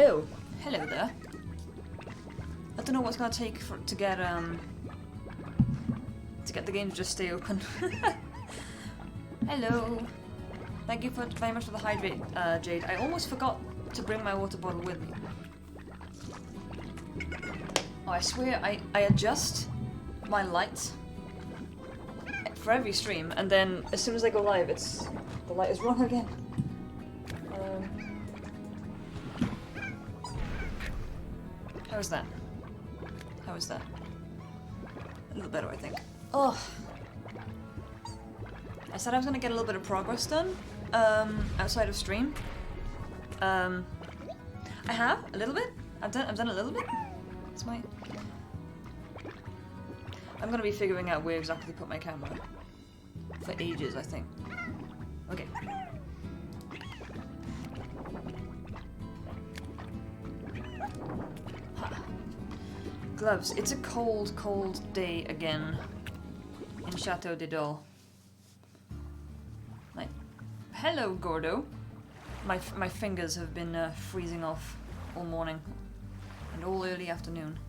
Oh, hello there. I don't know what's gonna take to get the game to just stay open. Hello. Thank you very much for the hydrate, Jade. I almost forgot to bring my water bottle with me. Oh, I swear I adjust my lights for every stream, and then as soon as I go live, the light is wrong again. How's that? How is that? A little better, I think. Oh, I said I was gonna get a little bit of progress done outside of stream. I have a little bit. I've done a little bit. It's my. I'm gonna be figuring out where exactly to put my camera for ages, I think. Okay. Gloves. It's a cold, cold day again in Chateau de Dol. Like, hello, Gordo. My fingers have been freezing off all morning and all early afternoon.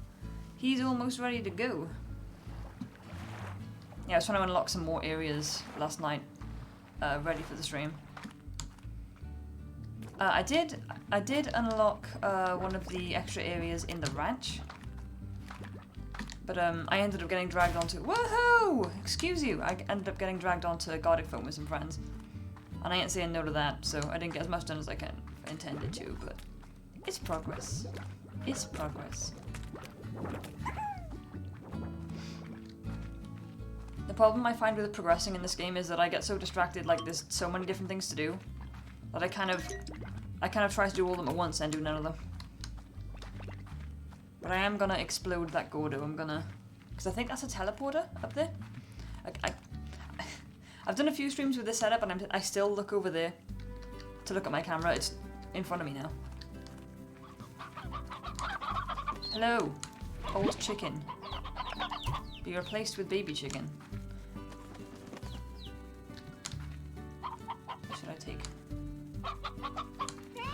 He's almost ready to go. Yeah, I was trying to unlock some more areas last night, ready for the stream. I did unlock one of the extra areas in the ranch. But I ended up getting dragged onto... Woohoo! Excuse you! I ended up getting dragged onto Gardic Phone with some friends. And I ain't saying no to that, so I didn't get as much done as I intended to, but... It's progress. It's progress. The problem I find with progressing in this game is that I get so distracted, like there's so many different things to do, that I kind of try to do all of them at once and do none of them. But I am gonna explode that Gordo. I'm gonna... Because I think that's a teleporter up there. I've done a few streams with this setup and I still look over there to look at my camera. It's in front of me now. Hello, old chicken. Be replaced with baby chicken. What should I take?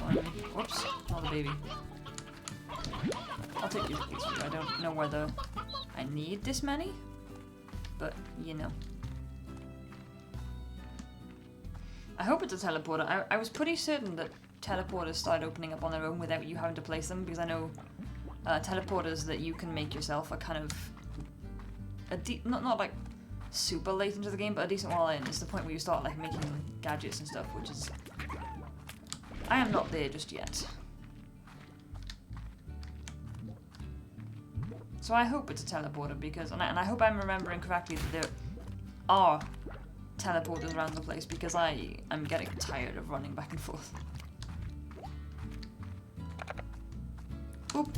One. Whoops, not the baby. I'll take these two. I don't know whether I need this many, but you know. I hope it's a teleporter. I was pretty certain that teleporters start opening up on their own without you having to place them, because I know teleporters that you can make yourself are kind of not like super late into the game, but a decent while in. It's the point where you start like making gadgets and stuff, which is... I am not there just yet. So I hope it's a teleporter, because, and I hope I'm remembering correctly that there are teleporters around the place, because I'm getting tired of running back and forth. Boop.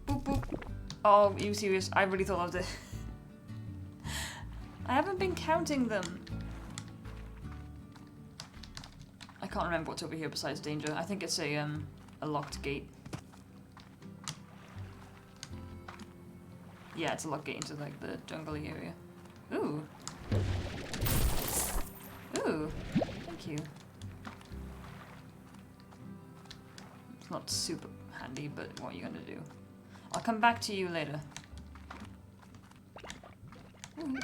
Boop boop. Oh, are you serious? I really thought I was it. I haven't been counting them. I can't remember what's over here besides danger. I think it's a locked gate. Yeah, it's a locked gate into like the jungly area. Ooh. Ooh. Thank you. It's not super handy, but what are you gonna do? I'll come back to you later. Ooh.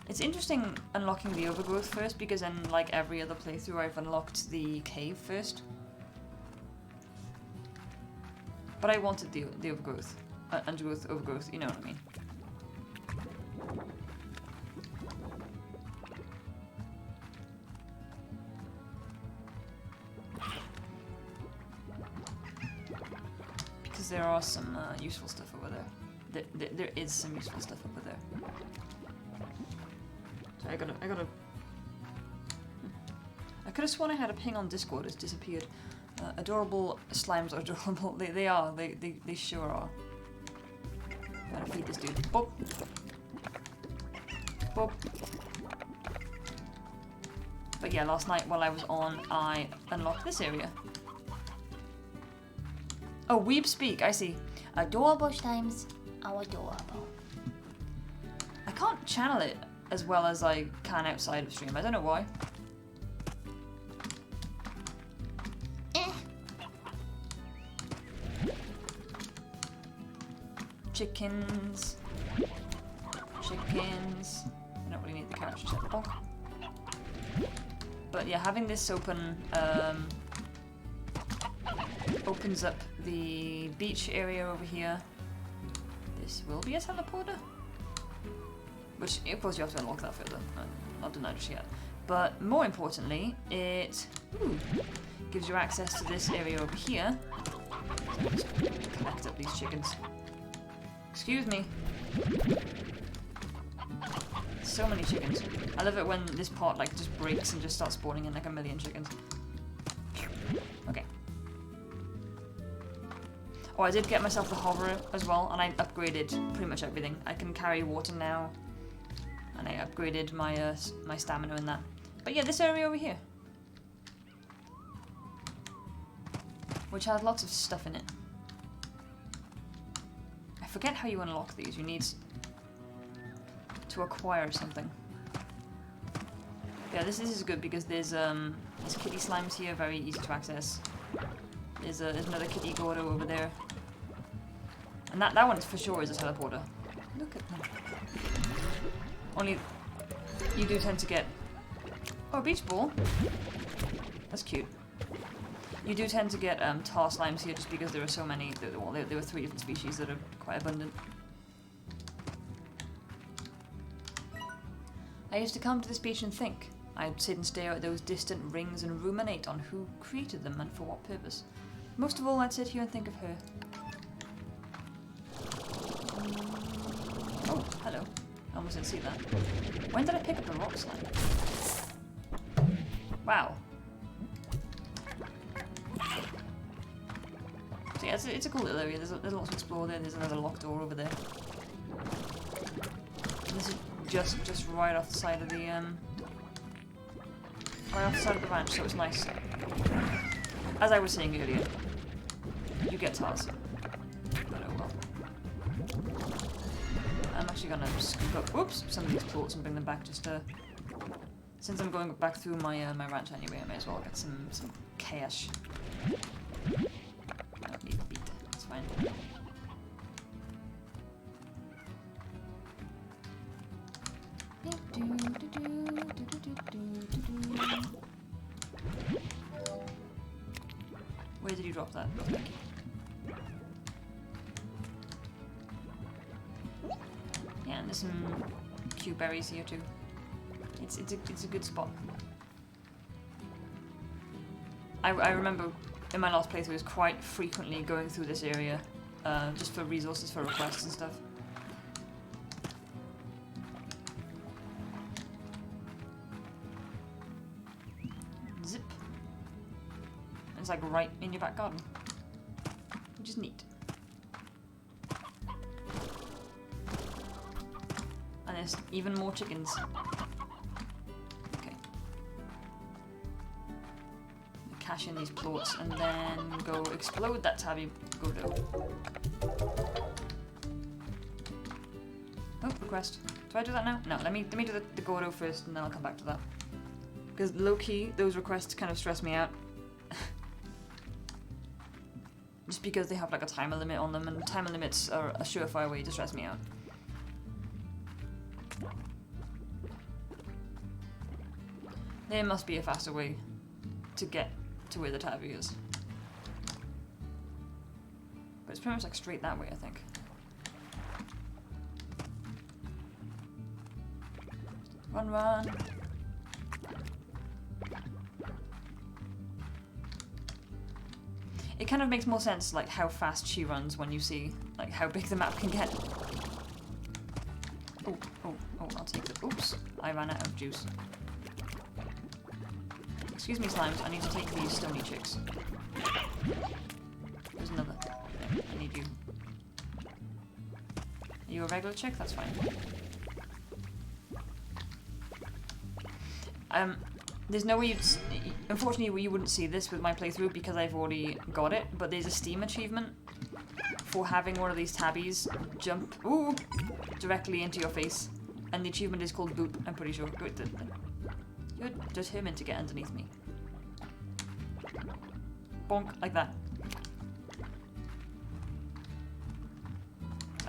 It's interesting unlocking the overgrowth first, because in like every other playthrough I've unlocked the cave first. But I wanted the overgrowth. Overgrowth, you know what I mean. Because there are some useful stuff over there. There is some useful stuff over there. So I gotta... I could have sworn I had a ping on Discord, it's disappeared. Adorable slimes are adorable. They are. They sure are. Gotta feed this dude. Boop. Boop. But yeah, last night while I was on, I unlocked this area. Oh, weeb speak. I see. Adorable slimes are adorable. I can't channel it as well as I can outside of stream. I don't know why. chickens. Chickens. I don't really need the carriage to bonk. But yeah, having this open opens up the beach area over here. This will be a teleporter. Which, of course, you have to unlock that further. I'm not doing that just yet. But more importantly, it gives you access to this area over here. So I'll just collect up these chickens. Excuse me. So many chickens. I love it when this part like just breaks and just starts spawning in like a million chickens. Okay. Oh, I did get myself the hover as well, and I upgraded pretty much everything. I can carry water now, and I upgraded my my stamina in that. But yeah, this area over here, which has lots of stuff in it. I forget how you unlock these. You need to acquire something. Yeah, this is good because there's kitty slimes here, very easy to access. There's another kitty Gordo over there. And that one for sure is a teleporter. Look at them. Only you do tend to get... Oh, a beach ball. That's cute. You do tend to get tar slimes here just because there are so many. Well, there were 3 different species that are quite abundant. I used to come to this beach and think. I'd sit and stare at those distant rings and ruminate on who created them and for what purpose. Most of all, I'd sit here and think of her. Oh, hello. I almost didn't see that. When did I pick up the rock slime? Wow. So yeah, it's a cool little area. There's lots to explore there. There's another locked door over there. And this is just right off the side of the ranch, so it's nice. As I was saying earlier, you get tars. But oh well. I'm actually gonna scoop up, whoops, some of these plorts and bring them back just to... Since I'm going back through my my ranch anyway, I may as well get some cash. I don't need beet, it's fine. Where did you drop that? Thank you. Yeah, and there's some cute berries here too. It's a good spot. I remember in my last playthrough I was quite frequently going through this area just for resources for requests and stuff. Zip. It's like right in your back garden, which is neat. And there's even more chickens. Okay. Cash in these plorts and then go explode that tabby Gordo. Oh, request. Do I do that now? No, let me do the Gordo first and then I'll come back to that. Because low-key, those requests kind of stress me out. Just because they have like a timer limit on them, and timer limits are a surefire way to stress me out. There must be a faster way to get to where the tabby is. But it's pretty much like straight that way, I think. Run, run! It kind of makes more sense, like, how fast she runs when you see, like, how big the map can get. Oh, I'll take it. Oops, I ran out of juice. Excuse me, slimes, I need to take these stony chicks. There's another. There, I need you. Are you a regular chick? That's fine. There's no way you'd... Unfortunately, you wouldn't see this with my playthrough because I've already got it, but there's a Steam achievement for having one of these tabbies jump directly into your face. And the achievement is called Boop, I'm pretty sure. You're determined to get underneath me. Bonk, like that.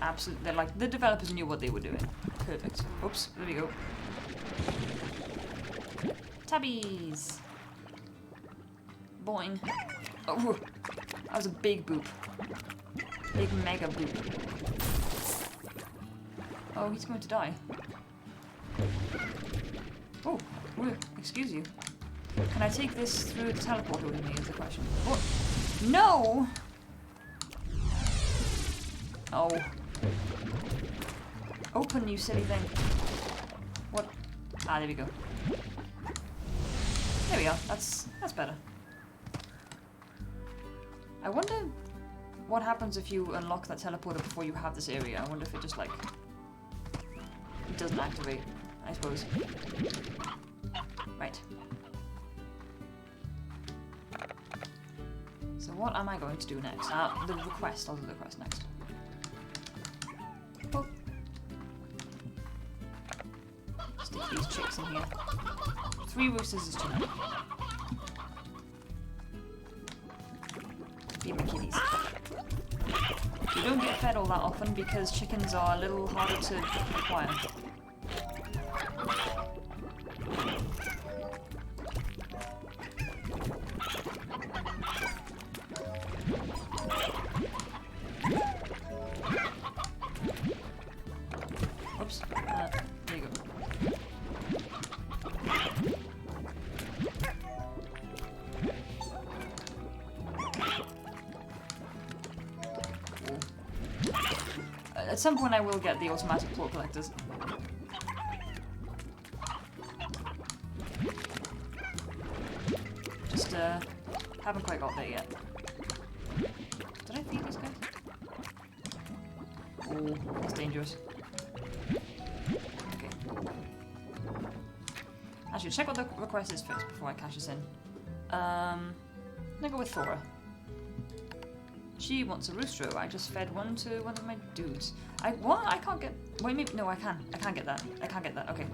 absolutely... They're like, the developers knew what they were doing. Perfect. Oops, there we go. Tabbies! Boing. Oh, that was a big boop. Big mega boop. Oh, he's going to die. Oh, excuse you. Can I take this through the teleporter with me is the question. What? No! Oh. Open, you silly thing. What? Ah, there we go. There we are. That's better. I wonder what happens if you unlock that teleporter before you have this area. I wonder if it just, like... It doesn't activate, I suppose. Right. So what am I going to do next? The request. I'll do the request next. Oh. Stick these chicks in here. 3 roosters is too many. Be my kitties. You don't get fed all that often because chickens are a little harder to acquire. Oops. There you go. At some point I will get the automatic plort collectors. Just haven't quite got there yet. Did I feed this guy? Oh, that's dangerous. Okay. Actually, check what the request is first before I cash this in. I'm gonna go with Thora. She wants a rooster. I just fed one to one of my dudes. What? I can't get... Wait, maybe... No, I can. I can't get that. I can't get that. Okay.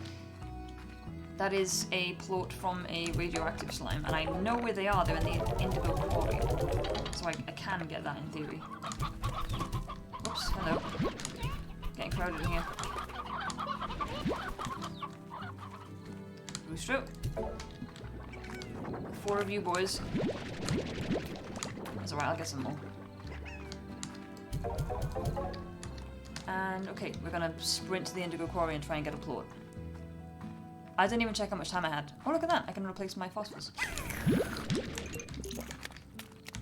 That is a plort from a radioactive slime, and I know where they are. They're in the indigo quarry. So I can get that in theory. Oops, hello. Getting crowded in here. Rooster. 4 of you boys. That's alright, I'll get some more. And okay, we're gonna sprint to the indigo quarry and try and get a plort. I didn't even check how much time I had. Oh, look at that! I can replace my phosphors.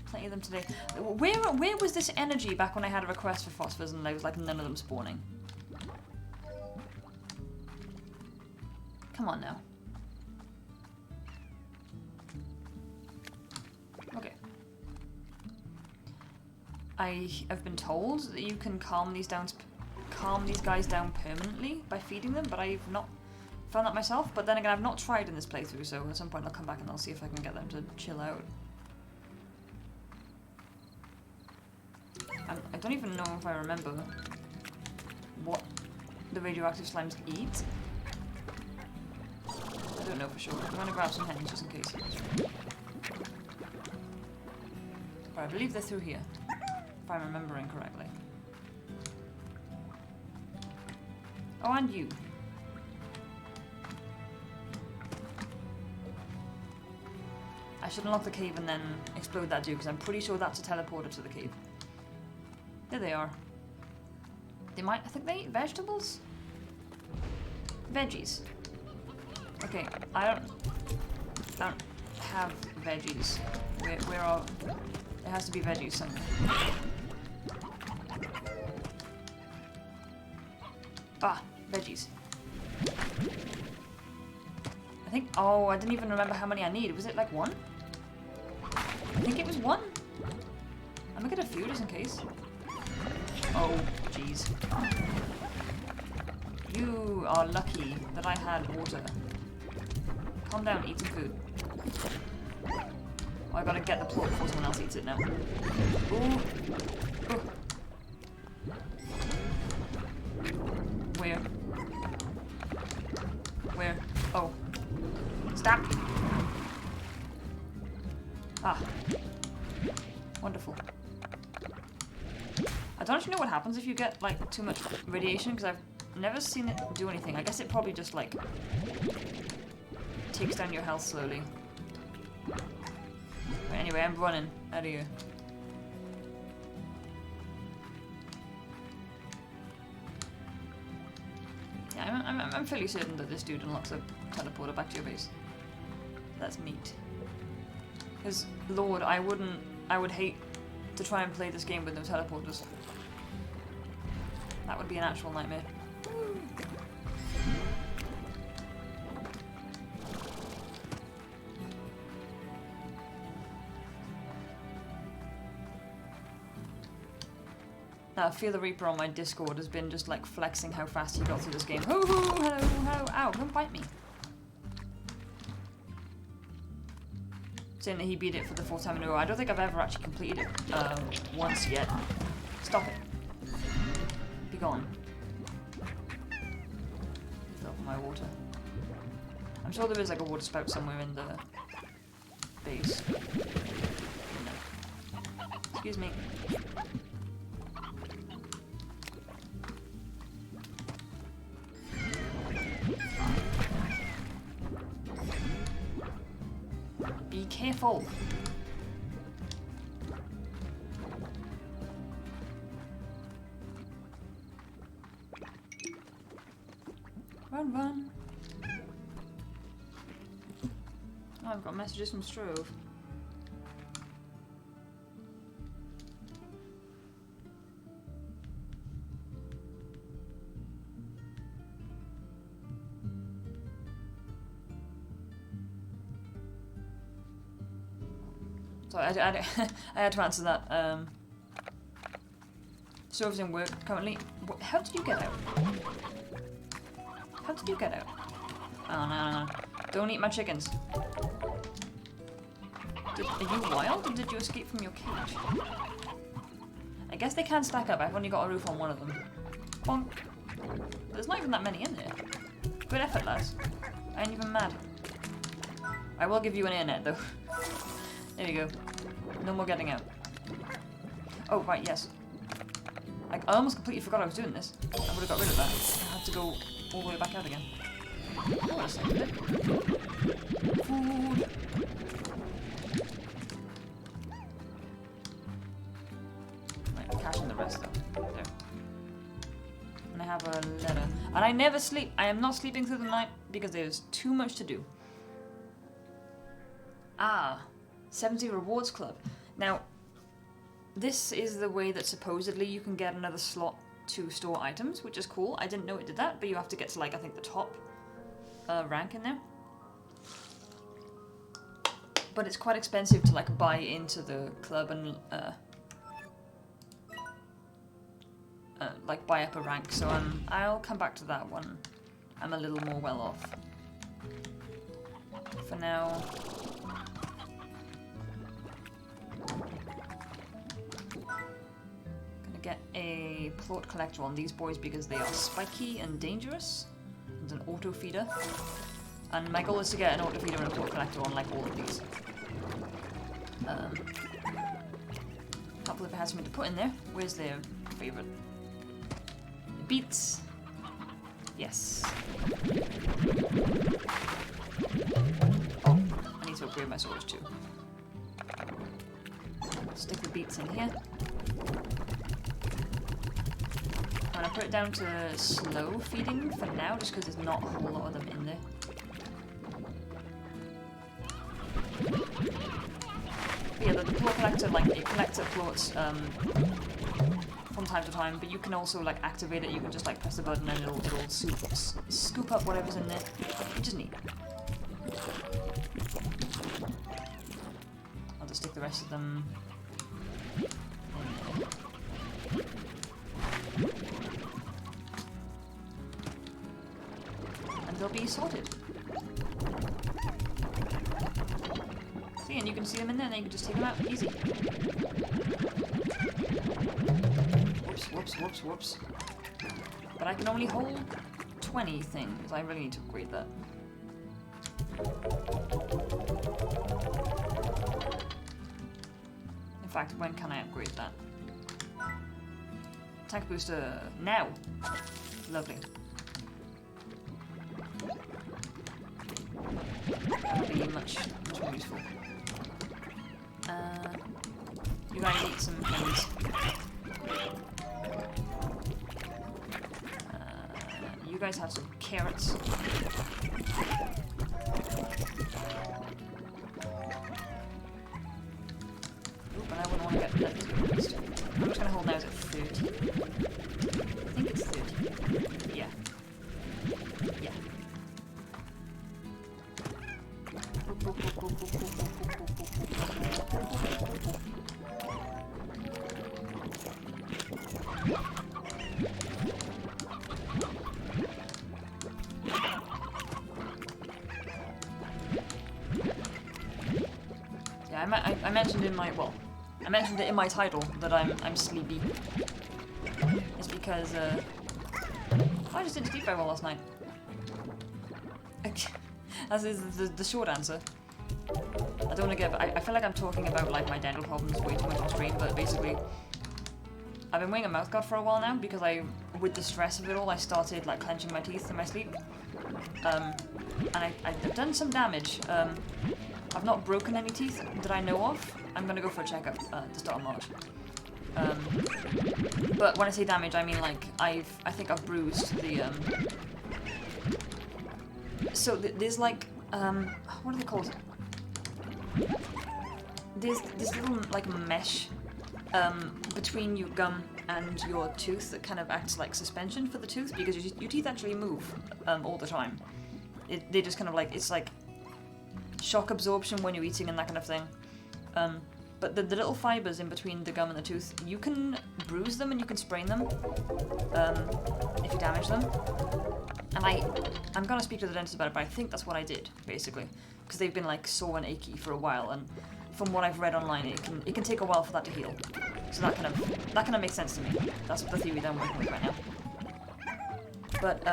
Plenty of them today. Where was this energy back when I had a request for phosphors and there was like none of them spawning? Come on now. Okay. I have been told that you can calm these guys down permanently by feeding them, but I've not found that myself. But then again, I've not tried in this playthrough, so at some point I'll come back and I'll see if I can get them to chill out. I don't even know if I remember what the radioactive slimes eat. I don't know for sure. I'm gonna grab some hens just in case. But I believe they're through here, if I'm remembering correctly. Oh, and you. I should unlock the cave and then explode that dude, because I'm pretty sure that's a teleporter to the cave. There they are. They might... I think they eat vegetables? Veggies. Okay, I don't have veggies. Where are... There has to be veggies somewhere. Ah, veggies. I think... Oh, I didn't even remember how many I need. Was it like 1? I think it was 1. I'm gonna get a few just in case. Oh, jeez. You are lucky that I had water. Calm down, eat some food. Oh, I gotta get the plort before someone else eats it now. Ooh. Oh. Where? Where? Oh. Stop! Ah. Wonderful. don't actually know what happens if you get like too much radiation, because I've never seen it do anything. I guess it probably just like takes down your health slowly. But anyway, I'm running out of here. Yeah, I'm fairly certain that this dude unlocks a teleporter back to your base. That's neat. Because, Lord, I would hate to try and play this game with no teleporters. That would be an actual nightmare. Fear the Reaper on my Discord has been just like flexing how fast he got through this game. Hoo hoo, hello, hello, ow, don't bite me. Saying that he beat it for the 4th time in a row. I don't think I've ever actually completed it once yet. Stop it. Be gone. Fill up my water. I'm sure there is like a water spout somewhere in the base. No. Excuse me. Be careful. Run, run. Oh, I've got messages from Strove. Sorry, I had to answer that. Strove's in work currently. How did you get out? How did you get out? Oh, no. Don't eat my chickens. Are you wild, or did you escape from your cage? I guess they can stack up. I've only got a roof on one of them. Bonk. But there's not even that many in there. Good effort, lads. I ain't even mad. I will give you an internet, though. There you go. No more getting out. Oh, right, yes. I almost completely forgot I was doing this. I would have got rid of that. I had to go all the way back out again. Hold on a second. Food. Right, cash in the rest though. There. And I have a letter. And I never sleep. I am not sleeping through the night because there's too much to do. Ah. 70 Rewards Club. Now, this is the way that supposedly you can get another slot to store items, which is cool. I didn't know it did that, but you have to get to, like, I think the top rank in there. But it's quite expensive to, like, buy into the club and, like, buy up a rank. So I'll come back to that one. I'm a little more well off. For now... get a plort collector on these boys because they are spiky and dangerous. And an auto feeder. And my goal is to get an auto feeder and a plort collector on like all of these. Hopefully if it has something to put in there. Where's their favourite? Beets. Yes. Oh, I need to upgrade my swords too. Stick the beets in here. I'm gonna put it down to slow feeding for now, just because there's not a whole lot of them in there. But yeah, the plort collector, like, it collects up plorts from time to time, but you can also, like, activate it. You can just, like, press the button and it'll scoop up whatever's in there, which is neat. I'll just stick the rest of them in there. And they'll be sorted. See, and you can see them in there, and then you can just take them out. Easy. Whoops, whoops, whoops, whoops. But I can only hold 20 things. I really need to upgrade that. In fact, when can I upgrade that? Attack booster now. Lovely. That'll be much more useful. You guys eat some things. You guys have some carrots. Oop, and I wouldn't want to get that too fast. I'm just going to hold now, is it 30? I think it's 30. Yeah. Yeah. Yeah, I mentioned in my, well, I mentioned it in my title that I'm sleepy. It's because I just didn't sleep very well last night. As is the short answer. I don't want to get. I feel like I'm talking about like my dental problems way too much on screen, but basically, I've been wearing a mouth guard for a while now because with the stress of it all, I started like clenching my teeth in my sleep, and I've done some damage. I've not broken any teeth that I know of. I'm gonna go for a checkup at the start of March. But when I say damage, I mean like I think I've bruised the. So there's like what are they called? There's this little like mesh between your gum and your tooth that kind of acts like suspension for the tooth because your teeth actually move all the time. They just kind of like, it's like shock absorption when you're eating and that kind of thing. But the little fibers in between the gum and the tooth, you can bruise them and you can sprain them if you damage them. And I'm gonna speak to the dentist about it, but I think that's what I did, basically. Because they've been like sore and achy for a while, and from what I've read online, it can take a while for that to heal. So that kind of makes sense to me. That's the theory that I'm working with right now. But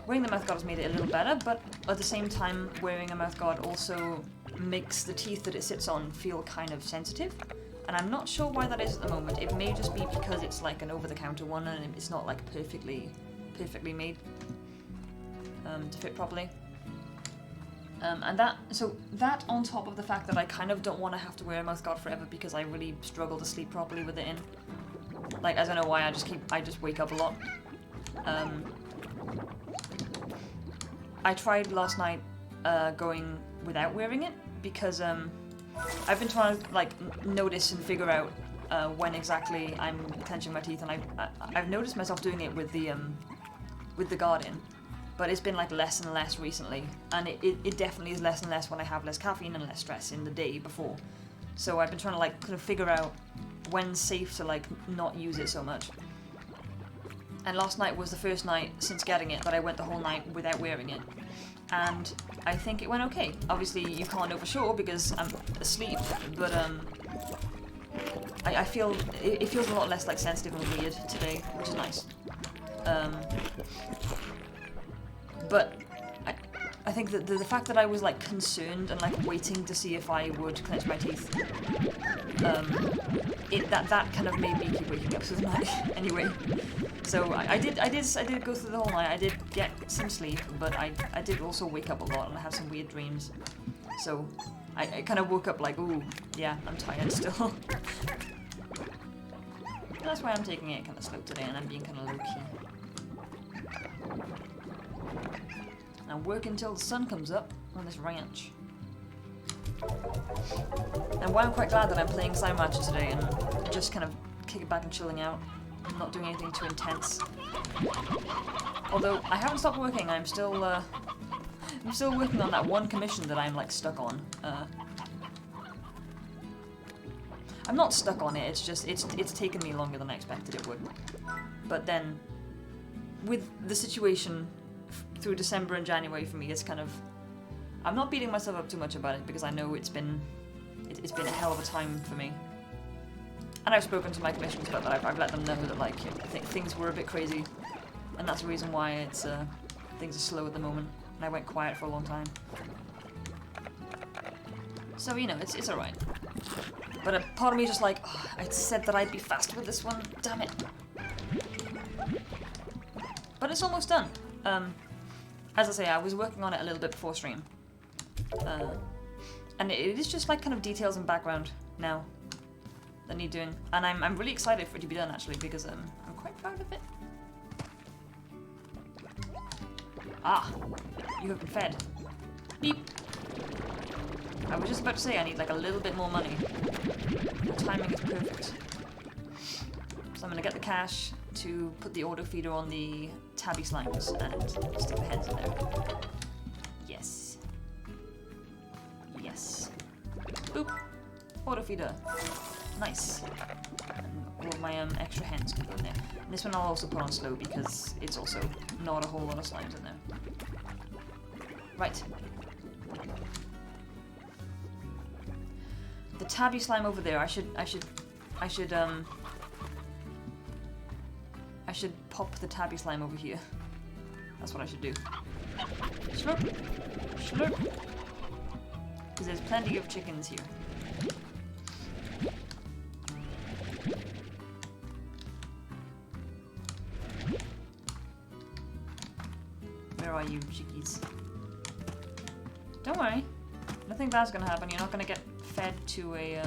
wearing the mouth guard has made it a little better, but at the same time, wearing a mouth guard also makes the teeth that it sits on feel kind of sensitive. And I'm not sure why that is at the moment. It may just be because it's like an over-the-counter one and it's not like perfectly made to fit properly. And that on top of the fact that I kind of don't want to have to wear a mouth guard forever because I really struggle to sleep properly with it in. Like, I don't know why, I just wake up a lot. I tried last night going without wearing it because I've been trying to like notice and figure out when exactly I'm clenching my teeth, and I've noticed myself doing it with the guard in, but it's been like less and less recently, and it definitely is less and less when I have less caffeine and less stress in the day before. So I've been trying to like kind of figure out when's safe to like not use it so much. And last night was the first night since getting it that I went the whole night without wearing it. And I think it went okay. Obviously you can't know for sure because I'm asleep, but I feel it feels a lot less like sensitive and weird today, which is nice. But I think that the fact that I was like concerned and like waiting to see if I would clench my teeth, that kind of made me keep waking up through the night anyway. So I did go through the whole night. I did get some sleep, but I did also wake up a lot and I have some weird dreams. So I kind of woke up like, ooh, yeah, I'm tired still. That's why I'm taking it kind of slow today and I'm being kind of low-key. Now work until the sun comes up on this ranch. And why I'm quite glad that I'm playing Slime Rancher today and just kind of kicking back and chilling out. I'm not doing anything too intense. Although I haven't stopped working, I'm still working on that one commission that I'm like stuck on. I'm not stuck on it, it's just it's taken me longer than I expected it would. But then with the situation through December and January for me, it's kind of, I'm not beating myself up too much about it because I know it's been a hell of a time for me. And I've spoken to my commissions about that. I've let them know that like I think things were a bit crazy, and that's the reason why it's things are slow at the moment. And I went quiet for a long time. So you know, it's alright. But a part of me is just like, oh, I said that I'd be fast with this one. Damn it. But it's almost done. As I say, I was working on it a little bit before stream. And it is just like kind of details and background now that need doing. And I'm really excited for it to be done actually, because I'm quite proud of it. Ah, you have been fed. Beep. I was just about to say I need like a little bit more money. The timing is perfect. So I'm gonna get the cash to put the auto feeder on the tabby slimes and stick the heads in there. Yes. Yes. Boop. Auto feeder. Nice. And all of my extra hens can go in there. And this one I'll also put on slow because it's also not a whole lot of slimes in there. Right. The tabby slime over there, I should pop the tabby slime over here. That's what I should do. Slurp! Slurp! Because there's plenty of chickens here. Where are you, chickies? Don't worry. Nothing bad's gonna happen. You're not gonna get fed to a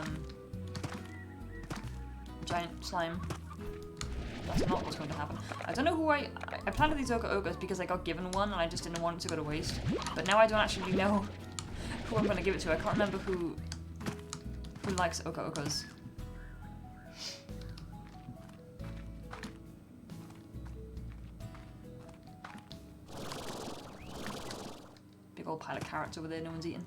giant slime. That's not what's going to happen. I don't know who I planted these Oka-Okas because I got given one and I just didn't want it to go to waste. But now I don't actually know who I'm going to give it to. I can't remember who likes Oka-Okas. Big old pile of carrots over there no one's eating.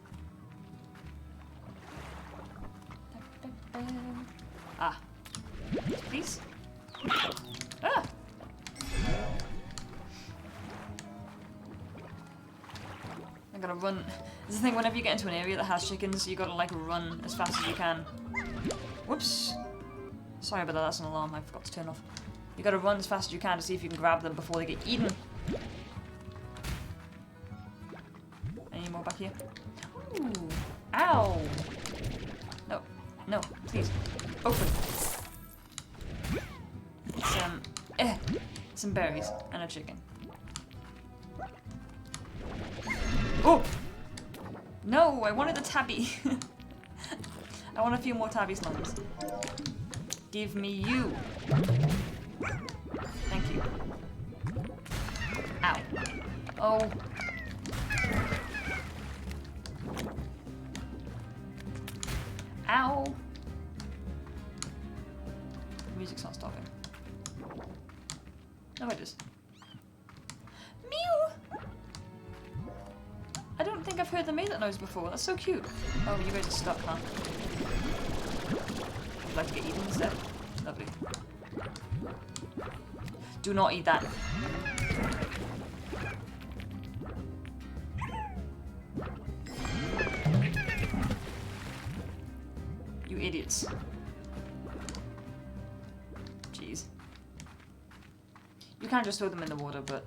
Ah. Please? Ah! I gotta run. This is the thing, whenever you get into an area that has chickens, you gotta like run as fast as you can. Whoops! Sorry about that, that's an alarm I forgot to turn off. You gotta run as fast as you can to see if you can grab them before they get eaten. Any more back here? Ooh! Ow! No. No, please. Open. Some berries and a chicken. Oh! No, I wanted a tabby. I want a few more tabby slums. Give me you. Thank you. Ow. Oh. Ow. The music's not stopping. No, it is. Mew! I don't think I've heard them make that noise before. That's so cute. Oh, you guys are stuck, huh? Would like to get eaten instead? Lovely. Do not eat that. You idiots. Jeez. You can't just throw them in the water, but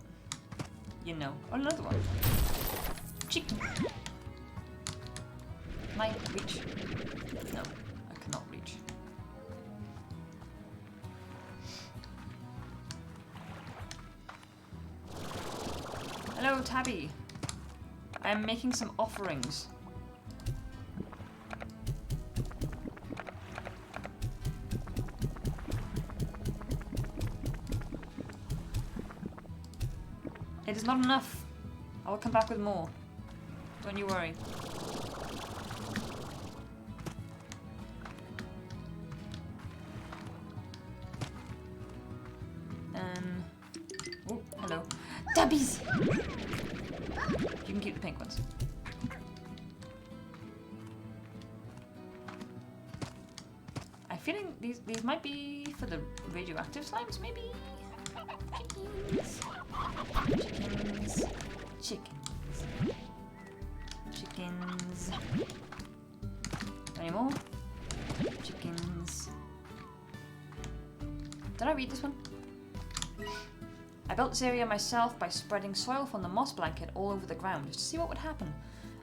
you know. Oh, another one. Chicken. Can I reach? No, I cannot reach. Hello, Tabby. I am making some offerings. It is not enough. I will come back with more. Don't you worry. Oh, hello. Tabbies! You can keep the pink ones. I'm feeling these might be for the radioactive slimes, maybe? Chickens. Chickens. Chickens. Chickens. Any more? Chickens. Did I read this one? I built this area myself by spreading soil from the moss blanket all over the ground just to see what would happen.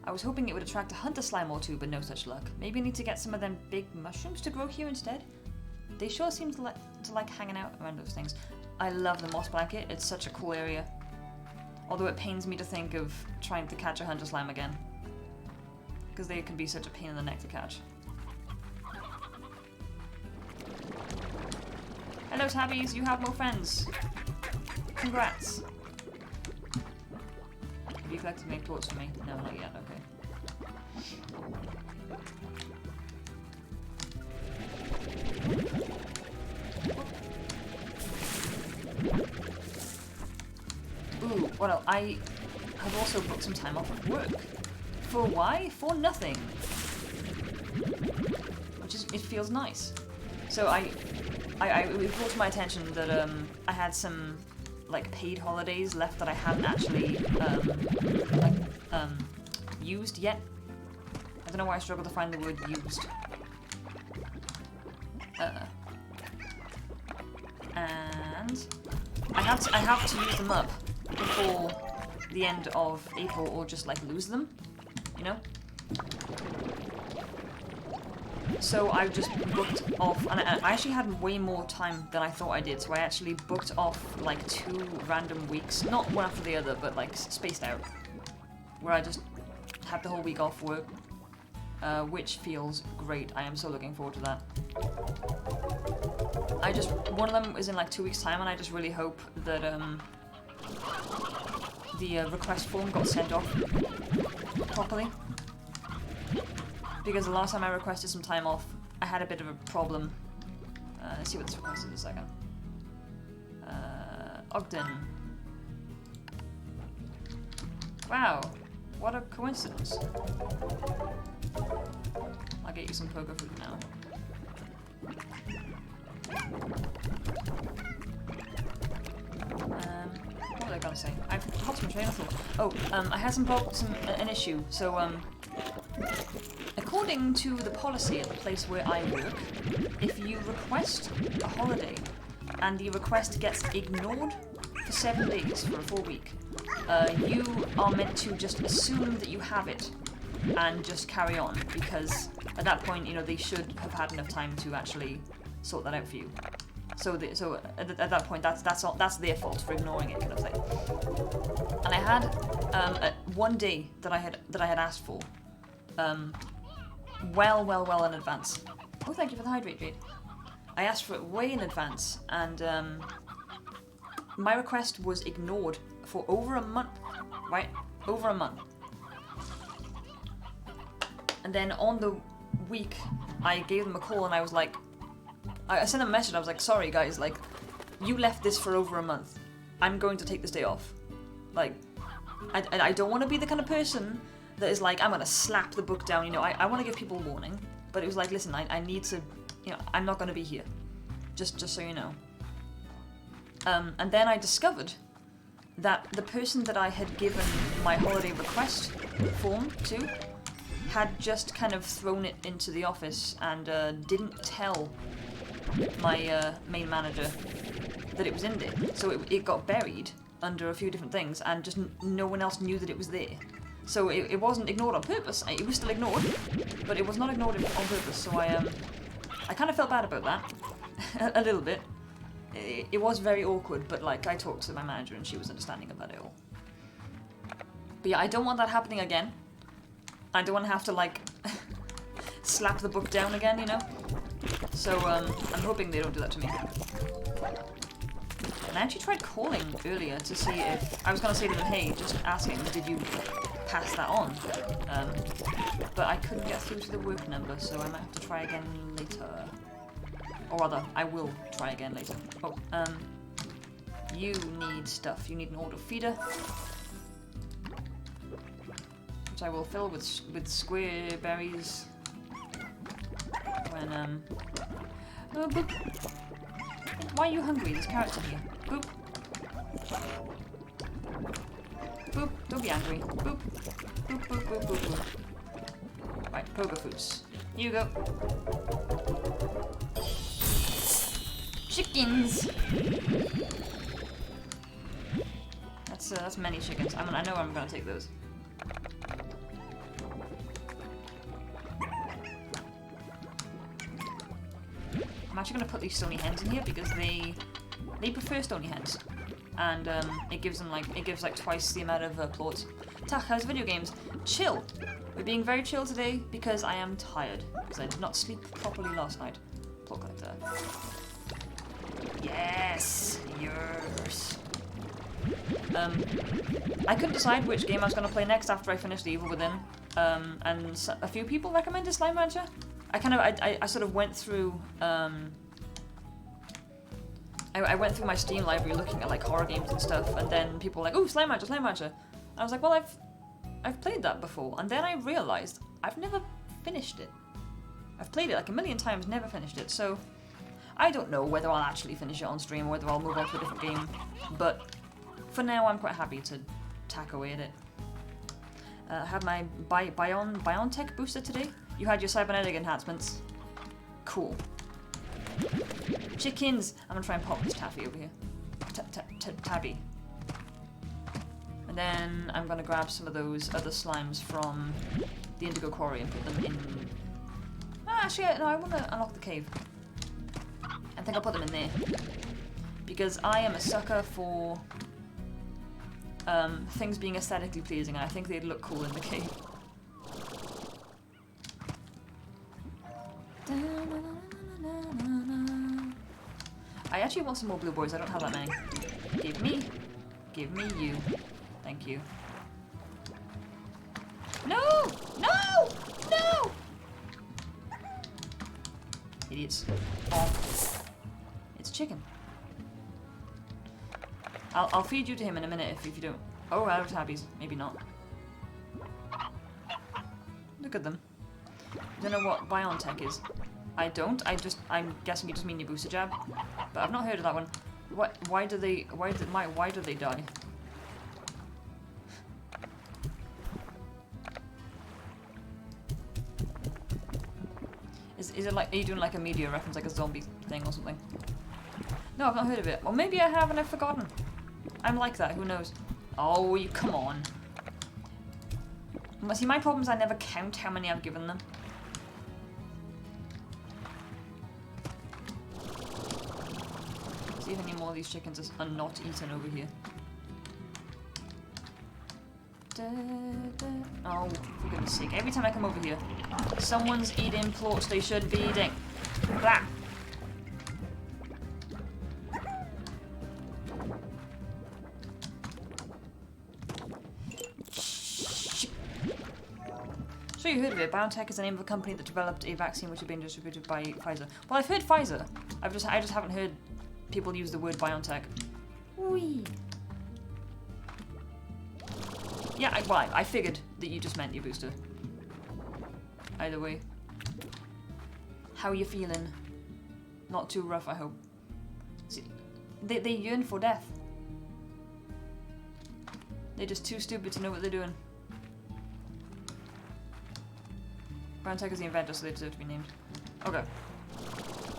I was hoping it would attract a hunter slime or two, but no such luck. Maybe I need to get some of them big mushrooms to grow here instead? They sure seem to like hanging out around those things. I love the moss blanket, it's such a cool area. Although it pains me to think of trying to catch a hunter slime again. Because they can be such a pain in the neck to catch. Hello Tabbies, you have more friends. Congrats. Have you collected any torches for me? No, not yet, okay. Ooh, well, I have also booked some time off of work. For why? For nothing. Which is, it feels nice. So it brought to my attention that I had some like paid holidays left that I haven't actually used yet. I don't know why I struggle to find the word used. And I have to use them up before the end of April, or just like lose them, you know? So I've just booked off, and I actually had way more time than I thought I did, so I actually booked off like 2 random weeks, not one after the other, but like spaced out, where I just had the whole week off work, which feels great. I am so looking forward to that. One of them is in like 2 weeks time, and I just really hope that the request form got sent off properly. Because the last time I requested some time off, I had a bit of a problem. Let's see what this request is in a second. Ogden. Wow, what a coincidence. I'll get you some poker food now. What was I gonna say? I've lost my train of thought. Oh, I had an issue. So, according to the policy at the place where I work, if you request a holiday and the request gets ignored for 7 days for a full week, you are meant to just assume that you have it and just carry on, because at that point, you know, they should have had enough time to actually sort that out for you. So at that point, that's their fault for ignoring it, kind of thing. And I had 1 day that I had asked for, well in advance. Oh, thank you for the hydrate, Jade. I asked for it way in advance, and my request was ignored for over a month, right? Over a month. And then on the week, I gave them a call, and I was like, I sent them a message. I was like, sorry guys, like, you left this for over a month. I'm going to take this day off. Like, I don't want to be the kind of person that is like, I'm going to slap the book down, you know. I want to give people a warning, but it was like, listen, I need to, you know, I'm not going to be here. Just so you know. And then I discovered that the person that I had given my holiday request form to had just kind of thrown it into the office and didn't tell my main manager that it was in there. So it got buried under a few different things, and just no one else knew that it was there. So it wasn't ignored on purpose. It was still ignored, but it was not ignored on purpose. So I kind of felt bad about that a little bit. It was very awkward, but like I talked to my manager and she was understanding about it all. But yeah, I don't want that happening again. I don't want to have to like slap the book down again, you know? So I'm hoping they don't do that to me. And I actually tried calling earlier to see if I was gonna say to them, hey, just asking, did you pass that on? But I couldn't get through to the work number, so I might have to try again later. Or rather, I will try again later. Oh, you need stuff. You need an auto feeder, which I will fill with square berries. When oh, boop. Why are you hungry? There's carrots in here. Boop. Boop. Don't be angry. Boop. Boop. Boop. Boop. Boop. Boop. Right, poker foods. Here you go. Chickens. That's many chickens. I know I'm gonna take those. I'm actually going to put these stony hens in here because they prefer stony hens. And it gives them like twice the amount of plots. Tach, how's video games? Chill. We're being very chill today because I am tired. Because I did not sleep properly last night. Plot collector. Yes! Yours. I couldn't decide which game I was going to play next after I finished The Evil Within. And a few people recommended Slime Rancher. I sort of went through I went through my Steam library looking at like horror games and stuff, and then people were like, "Oh, Slime Rancher, Slime Rancher." I was like, "Well, I've played that before," and then I realized I've never finished it. I've played it like a million times, never finished it. So I don't know whether I'll actually finish it on stream or whether I'll move on to a different game. But for now, I'm quite happy to tack away at it. I had my Biontech booster today. You had your cybernetic enhancements. Cool. Chickens! I'm gonna try and pop this taffy over here. Tabby. And then I'm gonna grab some of those other slimes from the Indigo Quarry and put them in... actually, no, I wanna unlock the cave. I think I'll put them in there. Because I am a sucker for things being aesthetically pleasing, and I think they'd look cool in the cave. I actually want some more blue boys. I don't have that many. Give me you. Thank you. No! No! No! Idiots. Oh. It's chicken. I'll feed you to him in a minute if you don't. Oh, out of tabbies. Maybe not. Look at them. I don't know what Biontech is. I don't. I'm guessing you just mean your booster jab. But I've not heard of that one. Why do they die? Is it like, are you doing like a media reference, like a zombie thing or something? No, I've not heard of it. Well, maybe I have and I've forgotten. I'm like that, who knows? Oh, you come on. See, my problem is I never count how many I've given them. See if any more of these chickens are not eaten over here. Oh, for goodness sake. Every time I come over here, someone's eating plots they shouldn't be eating. Blah! So you heard of it. BioNTech is the name of a company that developed a vaccine which had been distributed by Pfizer. Well, I've heard Pfizer. I just haven't heard people use the word BioNTech. Whee! Yeah, I figured that you just meant your booster. Either way. How are you feeling? Not too rough, I hope. See, they yearn for death. They're just too stupid to know what they're doing. BioNTech is the inventor, so they deserve to be named. Okay.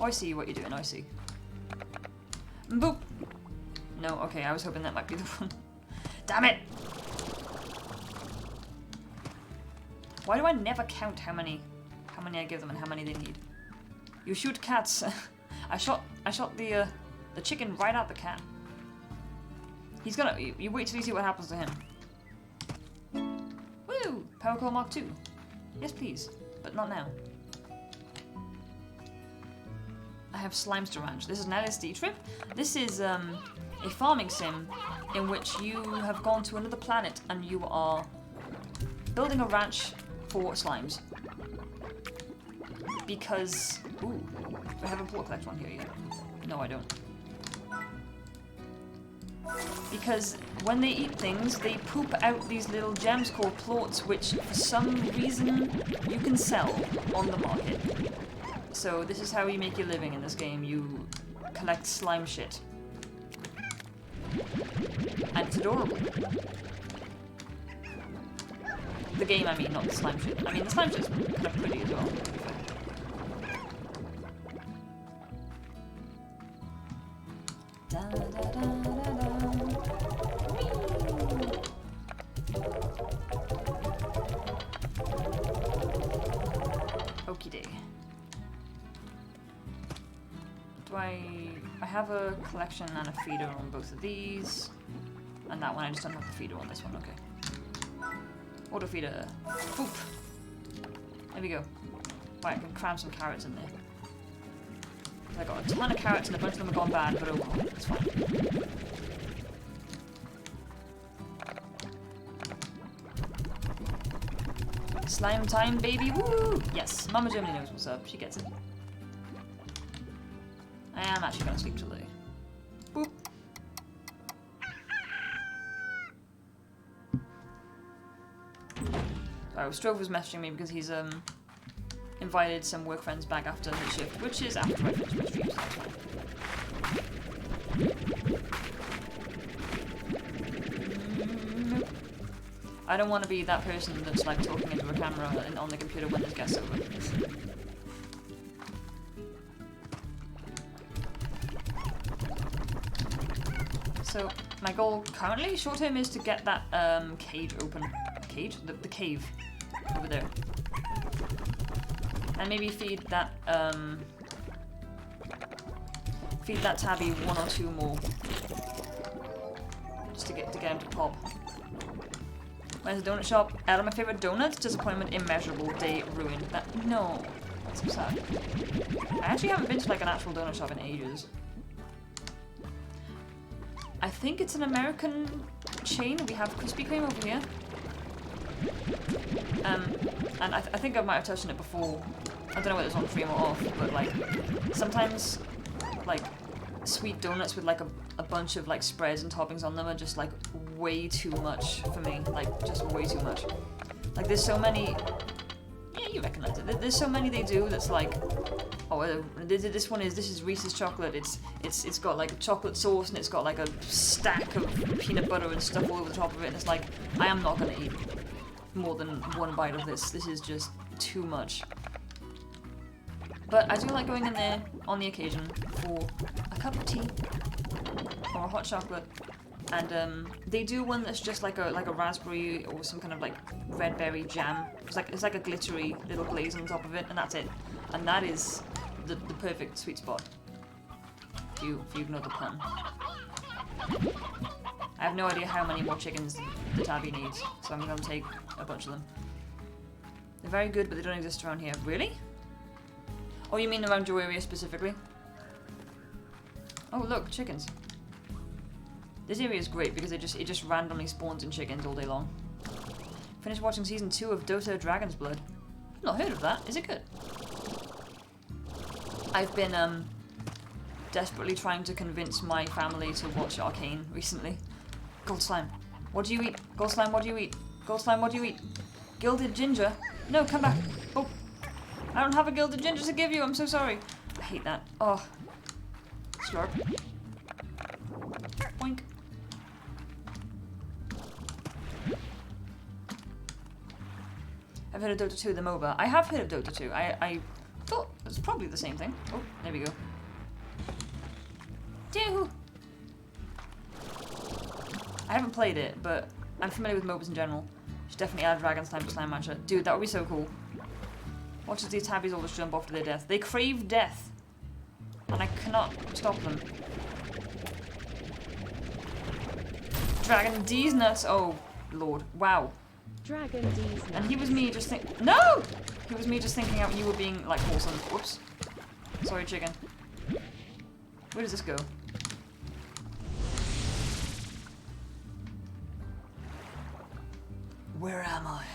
Oh, I see what you're doing, I see. Boop! No, okay, I was hoping that might be the one. Damn it! Why do I never count how many I give them and how many they need? You shoot cats. I shot the chicken right at the cat. He's gonna. You wait till you see what happens to him. Woo! Power Core Mark II. Yes, please, but not now. I have Slimester Ranch. This is an LSD trip. This is a farming sim in which you have gone to another planet and you are building a ranch for slimes. Because... Ooh. Do I have a plot collector on here yet? No, I don't. Because when they eat things, they poop out these little gems called plorts, which for some reason you can sell on the market. So this is how you make your living in this game. You collect slime shit. And it's adorable. The game, I mean, not the slime shit. I mean, the slime shit's kind of pretty as well. Da, da, da, da, da. Okie day. I have a collection and a feeder on both of these. And that one, I just don't have the feeder on this one, okay. Auto feeder. Boop. There we go. Right, I can cram some carrots in there. I got a ton of carrots and a bunch of them have gone bad, but oh well, it's fine. Slime time, baby, woo! Yes, Mama Germany knows what's up, she gets it. I am actually gonna sleep till late. Boop. Sorry, Strove was messaging me because he's invited some work friends back after his shift, which is after I finish my stream, so that's fine. I don't want to be that person that's like talking into a camera and on the computer when there's guests over. So my goal currently, short term, is to get that cage open. Cage? The cave over there. And maybe feed that tabby one or two more. Just to get him to pop. Where's the donut shop? Out of my favorite donuts, disappointment immeasurable, day ruined. No, that's so sad. I actually haven't been to like an actual donut shop in ages. I think it's an American chain. We have Krispy Kreme over here. And I think I might have touched on it before. I don't know whether it's on stream or off, but like sometimes like sweet donuts with like a bunch of like spreads and toppings on them are just like way too much for me. Like just way too much. Like there's so many. Yeah, you recognize it. There's so many they do that's like, oh, this is Reese's chocolate. It's got like a chocolate sauce and it's got like a stack of peanut butter and stuff all over the top of it. And it's like, I am not gonna eat more than one bite of this. This is just too much. But I do like going in there on the occasion for a cup of tea or a hot chocolate. And they do one that's just like a raspberry or some kind of like red berry jam. It's like a glittery little glaze on top of it, and that's it. And that is the perfect sweet spot. If you know the pun. I have no idea how many more chickens the tabby needs, so I'm gonna take a bunch of them. They're very good, but they don't exist around here. Really? Oh, you mean around your area specifically? Oh, look, chickens. This area is great because it just randomly spawns in chickens all day long. Finished watching season 2 of Dota Dragon's Blood. I've not heard of that. Is it good? I've been desperately trying to convince my family to watch Arcane recently. Gold slime. What do you eat? Gold slime, what do you eat? Gold slime, what do you eat? Gilded ginger? No, come back. Oh. I don't have a gilded ginger to give you. I'm so sorry. I hate that. Oh. Slurp. Boink. I've heard of Dota 2, the MOBA. I have heard of Dota 2. I thought it was probably the same thing. Oh, there we go. Yahoo! I haven't played it, but I'm familiar with MOBAs in general. Should definitely add Dragon Slime to Slime Matcher. Dude, that would be so cool. Watch as these tabbies always jump off to their death. They crave death. And I cannot stop them. Dragon D's nuts. Oh, Lord. Wow. Dragon D's nuts. And he was me just No! He was me just thinking out you were being, like, wholesome. Whoops. Sorry, chicken. Where does this go? Where am I?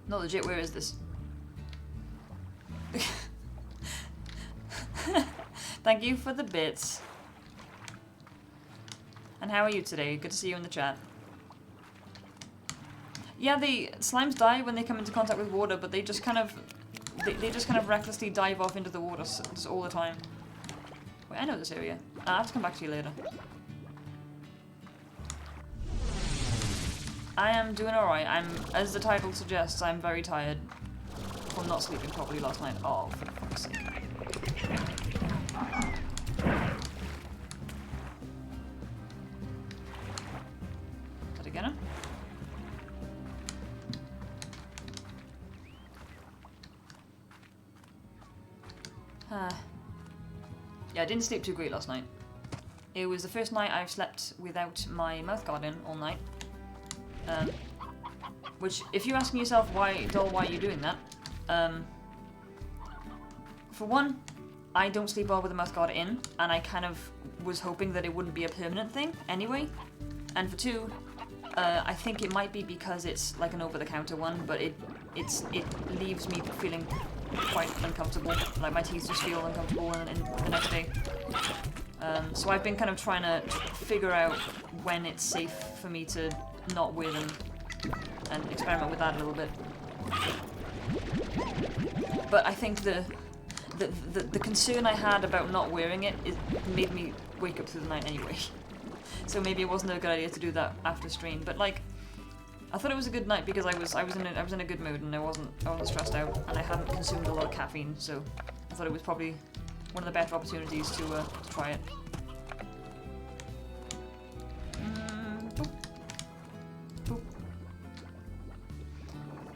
No, legit, where is this? Thank you for the bits. And how are you today? Good to see you in the chat. Yeah, the slimes die when they come into contact with water, but they just kind of... They just kind of recklessly dive off into the water just all the time. Wait, I know this area. I'll have to come back to you later. I am doing alright. As the title suggests, I'm very tired from not sleeping properly last night. Oh, for fuck's sake. Is that a gunner? Yeah, I didn't sleep too great last night. It was the first night I've slept without my mouthguard in all night. Which, if you're asking yourself, why are you doing that? For one, I don't sleep well with the mouthguard in, and I kind of was hoping that it wouldn't be a permanent thing anyway. And for two, I think it might be because it's like an over-the-counter one, but it leaves me feeling quite uncomfortable. Like my teeth just feel uncomfortable in the next day. So I've been kind of trying to figure out when it's safe for me to not wear them and experiment with that a little bit. But I think the concern I had about not wearing it made me wake up through the night anyway. So maybe it wasn't a good idea to do that after stream. But like, I thought it was a good night because I was in a good mood and I wasn't stressed out and I hadn't consumed a lot of caffeine. So I thought it was probably one of the better opportunities to try it. Boop. Boop.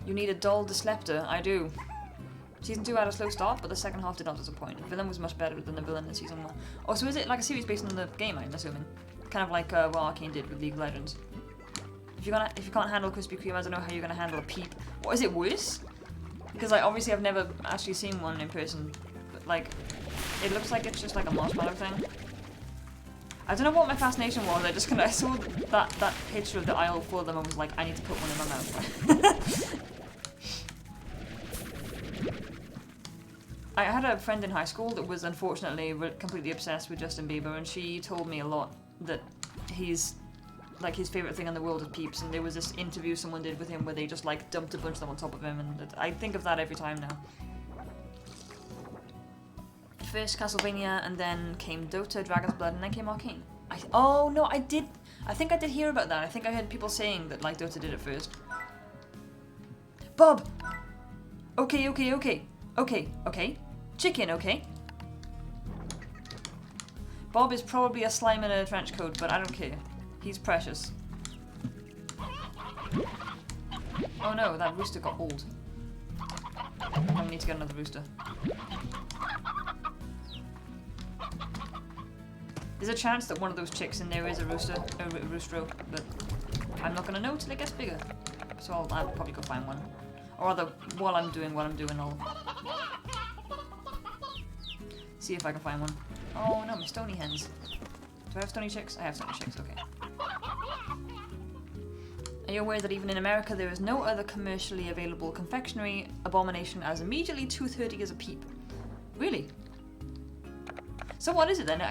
You need a DollDirector. I do. Season 2 had a slow start, but the second half did not disappoint. The villain was much better than the villain in Season 1. Oh, so is it like a series based on the game, I'm assuming? Kind of like what Arcane did with League of Legends. If you can't handle Krispy Kreme, I don't know how you're gonna handle a Peep. What, is it worse? Because like obviously I've never actually seen one in person, but like it looks like it's just like a marshmallow thing. I don't know what my fascination was. I saw that picture of the aisle full of them and was like, I need to put one in my mouth. I had a friend in high school that was unfortunately completely obsessed with Justin Bieber, and she told me a lot that he's like his favorite thing in the world is Peeps, and there was this interview someone did with him where they just like dumped a bunch of them on top of him, and I think of that every time now. First Castlevania, and then came Dota, Dragon's Blood, and then came Arcane. Oh no, I think I did hear about that. I think I heard people saying that like Dota did it first. Bob! Okay. Chicken, okay. Bob is probably a slime in a trench coat, but I don't care. He's precious. Oh no, that rooster got old. I need to get another rooster. There's a chance that one of those chicks in there is a roostro, but I'm not gonna know till it gets bigger. So I'll probably go find one. Or rather, while I'm doing what I'm doing, I'll see if I can find one. Oh no, my stony hens. Do I have stony chicks? I have stony chicks, okay. Are you aware that even in America there is no other commercially available confectionery abomination as immediately tooth-hurting as a Peep? Really? So what is it then?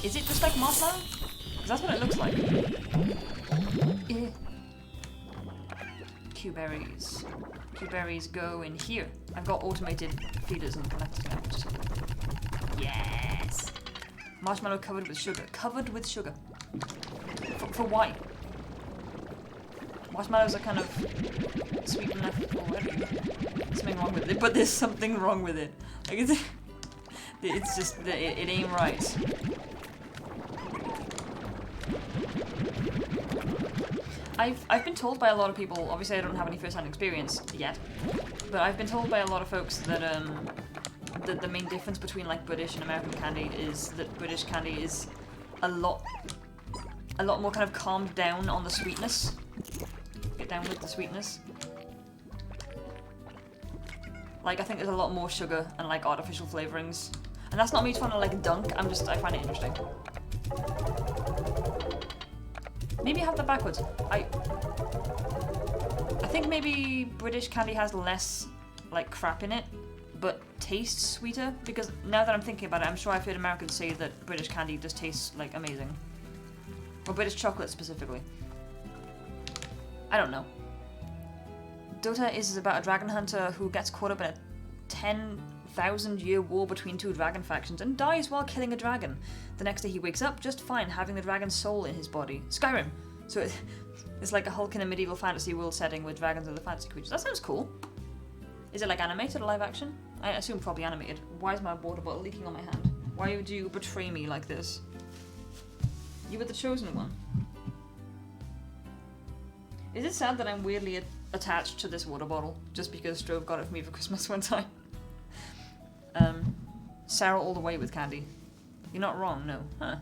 Is it just like marshmallow? Because that's what it looks like. Q-berries. Q-berries go in here. I've got automated feeders and connectors now, which is cool. Yes! Marshmallow covered with sugar. Covered with sugar. For why? Marshmallows are kind of sweet enough already. There's something wrong with it, but there's something wrong with it. Like it's just, it ain't right. I've been told by a lot of people, obviously I don't have any first-hand experience yet, but I've been told by a lot of folks that the main difference between like British and American candy is that British candy is a lot more kind of calmed down on the sweetness. Get down with the sweetness. Like I think there's a lot more sugar and like artificial flavorings. And that's not me trying to like dunk, I find it interesting. Maybe I have that backwards. I think maybe British candy has less like crap in it, but tastes sweeter, because now that I'm thinking about it, I'm sure I've heard Americans say that British candy just tastes like amazing. Or British chocolate specifically. I don't know. Dota is about a dragon hunter who gets caught up in a 10,000-year war between two dragon factions and dies while killing a dragon. The next day he wakes up just fine, having the dragon's soul in his body. Skyrim! So it's like a Hulk in a medieval fantasy world setting where dragons are the fantasy creatures. That sounds cool. Is it like animated or live action? I assume probably animated. Why is my water bottle leaking on my hand? Why would you betray me like this? You were the chosen one. Is it sad that I'm weirdly attached to this water bottle just because Strove got it for me for Christmas one time? Sarah all the way with Candy. You're not wrong, no. Huh.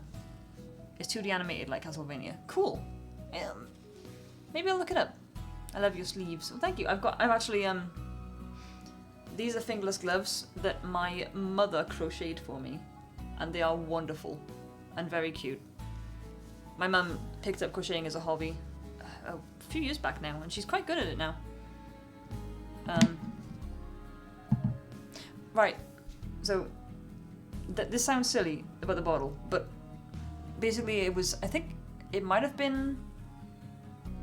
It's 2D animated like Castlevania. Cool. Maybe I'll look it up. I love your sleeves. Well, thank you. I've actually, these are fingerless gloves that my mother crocheted for me. And they are wonderful. And very cute. My mum picked up crocheting as a hobby a few years back now, and she's quite good at it now. Right, so this sounds silly about the bottle, but basically it was, I think it might have been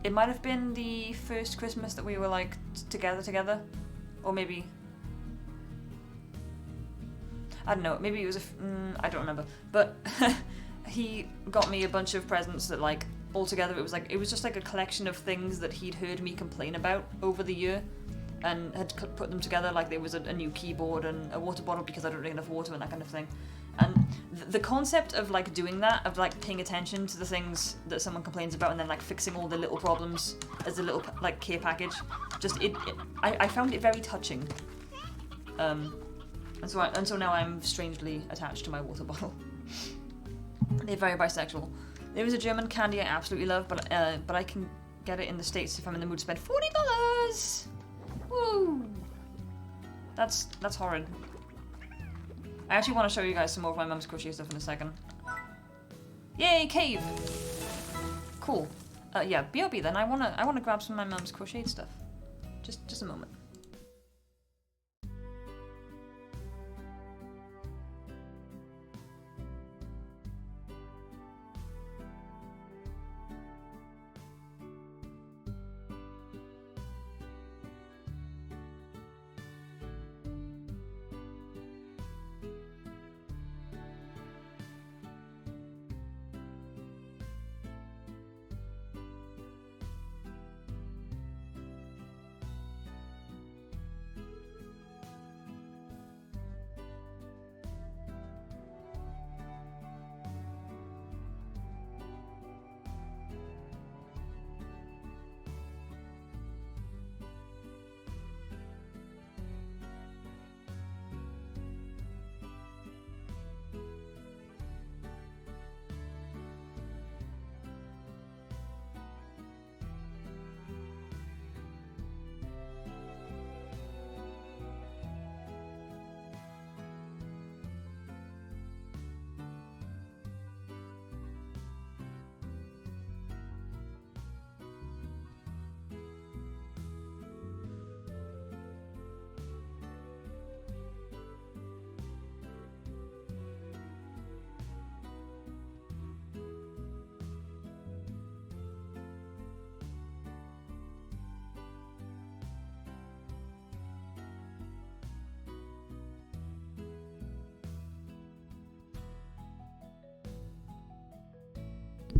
the first Christmas that we were like together, or maybe, I don't know, maybe it was I don't remember, but he got me a bunch of presents that like all together it was just like a collection of things that he'd heard me complain about over the year. And had put them together, like there was a new keyboard and a water bottle because I don't drink enough water and that kind of thing. And the concept of like doing that, of like paying attention to the things that someone complains about and then like fixing all the little problems as a little like care package, just I found it very touching. And so now I'm strangely attached to my water bottle. They're very bisexual. There is a German candy I absolutely love, but I can get it in the States if I'm in the mood to spend $40. Woo! That's horrid. I actually want to show you guys some more of my mum's crochet stuff in a second. Yay, cave! Cool. Yeah, BRB then. I wanna grab some of my mum's crocheted stuff. Just a moment.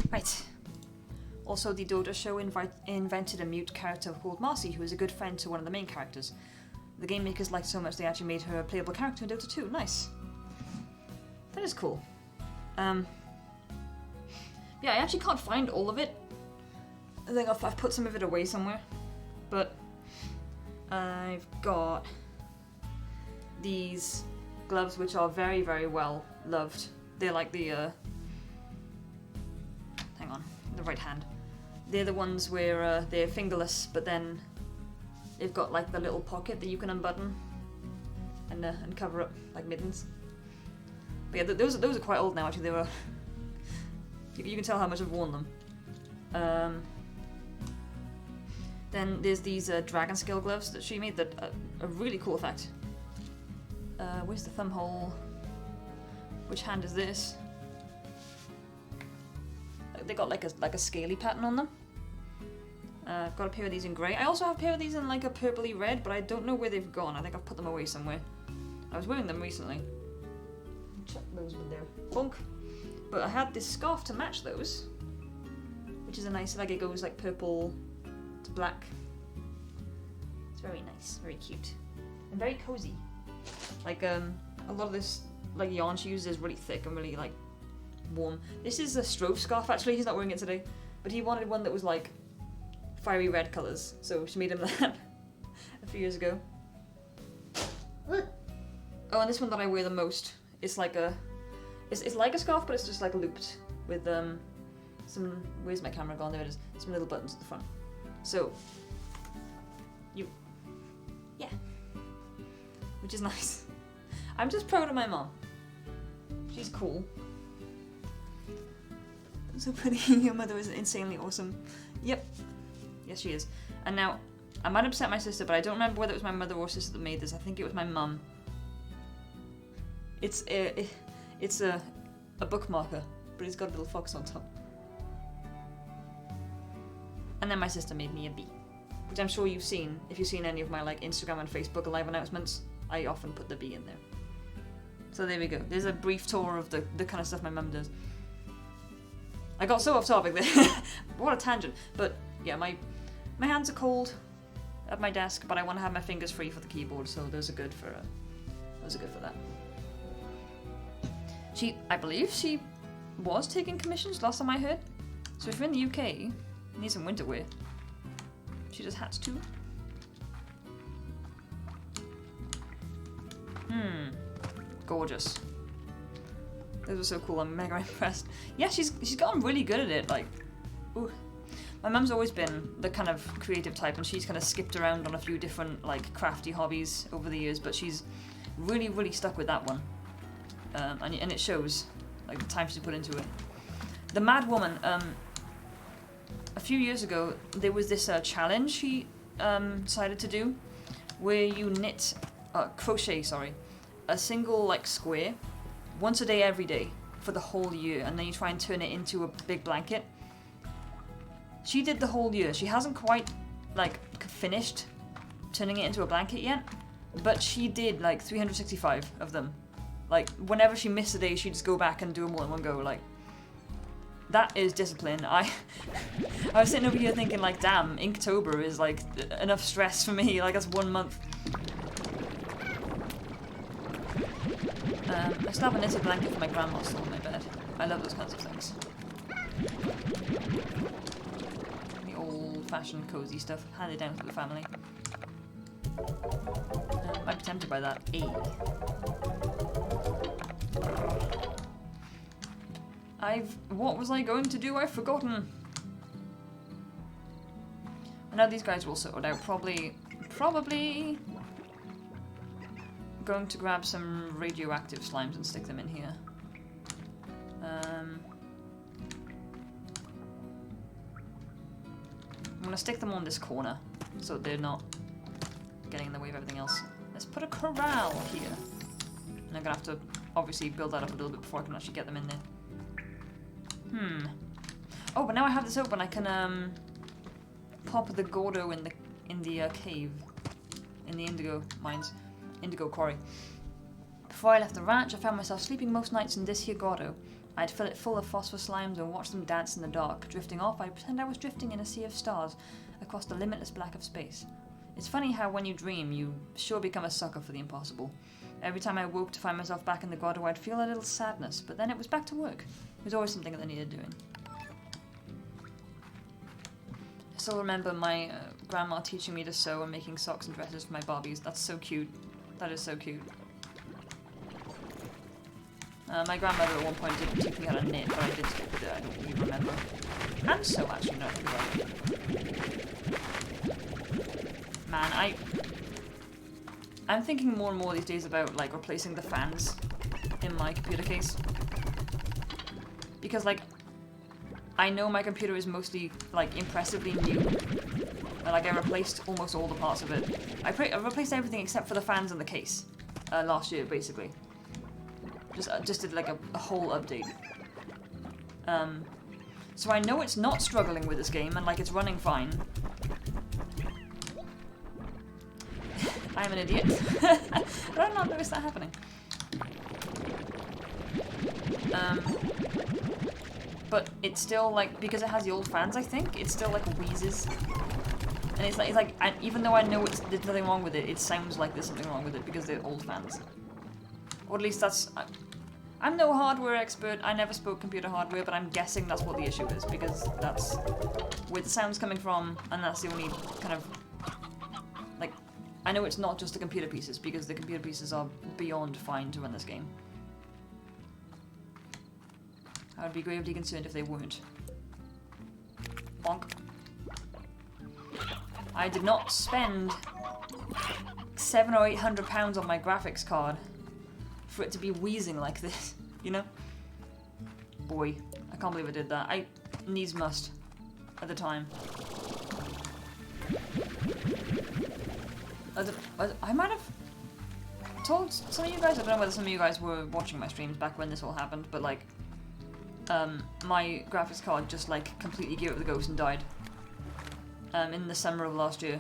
Right. Also, the Dodo show invented a mute character called Marcy, who is a good friend to one of the main characters. The game makers liked so much they actually made her a playable character in Dota 2. Nice. That is cool. Yeah, I actually can't find all of it. I think I've put some of it away somewhere. But I've got these gloves, which are very, very well loved. They're like the hang on, the right hand. They're the ones where they're fingerless, but then they've got like the little pocket that you can unbutton and cover up like mittens. But yeah, those are quite old now. Actually, they were. You can tell how much I've worn them. Then there's these dragon scale gloves that she made that are a really cool effect. Where's the thumb hole? Which hand is this? They got like a scaly pattern on them. I've got a pair of these in grey. I also have a pair of these in like a purpley red, but I don't know where they've gone. I think I've put them away somewhere. I was wearing them recently. Chuck those in there. Bonk. But I had this scarf to match those, which is a nice, like it goes like purple to black. It's very nice, very cute, and very cozy. Like a lot of this like yarn she uses is really thick and really like warm. This is a Strove scarf actually. He's not wearing it today, but he wanted one that was like fiery red colours, so she made him that a few years ago. Oh, and this one that I wear the most It's like a, it's like a scarf, but it's just like looped with some. Where's my camera gone? There it is. Some little buttons at the front. So yeah, which is nice. I'm just proud of my mom. She's cool. So pretty. Your mother is insanely awesome. Yep. Yes, she is. And now, I might upset my sister, but I don't remember whether it was my mother or sister that made this. I think it was my mum. It's a bookmarker, but it's got a little fox on top. And then my sister made me a bee, which I'm sure you've seen. If you've seen any of my like Instagram and Facebook live announcements, I often put the bee in there. So there we go. There's a brief tour of the kind of stuff my mum does. I got so off topic there. What a tangent. But yeah, my hands are cold at my desk, but I want to have my fingers free for the keyboard, so those are good for that. I believe she was taking commissions last time I heard. So if you're in the UK, you need some winter wear. She does hats too. Gorgeous. Those were so cool. I'm mega impressed. Yeah, she's gotten really good at it. Like, ooh. My mum's always been the kind of creative type, and she's kind of skipped around on a few different like crafty hobbies over the years, but she's really, really stuck with that one. And it shows, like the time she put into it. The Mad Woman. A few years ago, there was this challenge she decided to do, where you crochet a single like square once a day every day for the whole year, and then you try and turn it into a big blanket. She did the whole year. She hasn't quite like finished turning it into a blanket yet, but she did like 365 of them. Like whenever she missed a day, she'd just go back and do them all in one go. Like, that is discipline. I was sitting over here thinking like, damn, Inktober is like enough stress for me. Like that's 1 month. I still have a knitted blanket for my grandma still on my bed. I love those kinds of things. The old-fashioned cozy stuff handed down through the family. I'd be tempted by that. What was I going to do? I've forgotten. Now these guys will sort it out. Probably going to grab some radioactive slimes and stick them in here. I'm gonna stick them on this corner so they're not getting in the way of everything else. Let's put a corral here. And I'm gonna have to obviously build that up a little bit before I can actually get them in there. Oh, but now I have this open, I can pop the Gordo in the cave, in the indigo mines. Indigo quarry. Before I left the ranch, I found myself sleeping most nights in this here grotto. I'd fill it full of phosphor slimes and watch them dance in the dark. Drifting off, I'd pretend I was drifting in a sea of stars across the limitless black of space. It's funny how when you dream, you sure become a sucker for the impossible. Every time I woke to find myself back in the grotto, I'd feel a little sadness, but then it was back to work. There was always something that I needed doing. I still remember my grandma teaching me to sew and making socks and dresses for my Barbies. That's so cute. That is so cute. My grandmother at one point did teach me how to knit, but I did skip with it. I don't even remember. And sew, actually, no. Man, I'm thinking more and more these days about like replacing the fans in my computer case. Because like, I know my computer is mostly like impressively new. Like I replaced almost all the parts of it. I replaced everything except for the fans and the case last year, basically. Just did like a whole update. So I know it's not struggling with this game and like it's running fine. I'm an idiot. Did I not notice that happening? But it's still like, because it has the old fans, I think, it still like wheezes. And it's like, and even though I know there's nothing wrong with it, it sounds like there's something wrong with it because they're old fans. Or at least that's... I'm no hardware expert, I never spoke computer hardware, but I'm guessing that's what the issue is, because that's where the sound's coming from, and that's the only kind of... Like, I know it's not just the computer pieces, because the computer pieces are beyond fine to run this game. I would be gravely concerned if they weren't. Bonk. I did not spend £700 or £800 on my graphics card for it to be wheezing like this, you know? Boy, I can't believe I did that. I needs must at the time. I might have told some of you guys, I don't know whether some of you guys were watching my streams back when this all happened, but like, my graphics card just like completely gave up the ghost and died. In the summer of last year.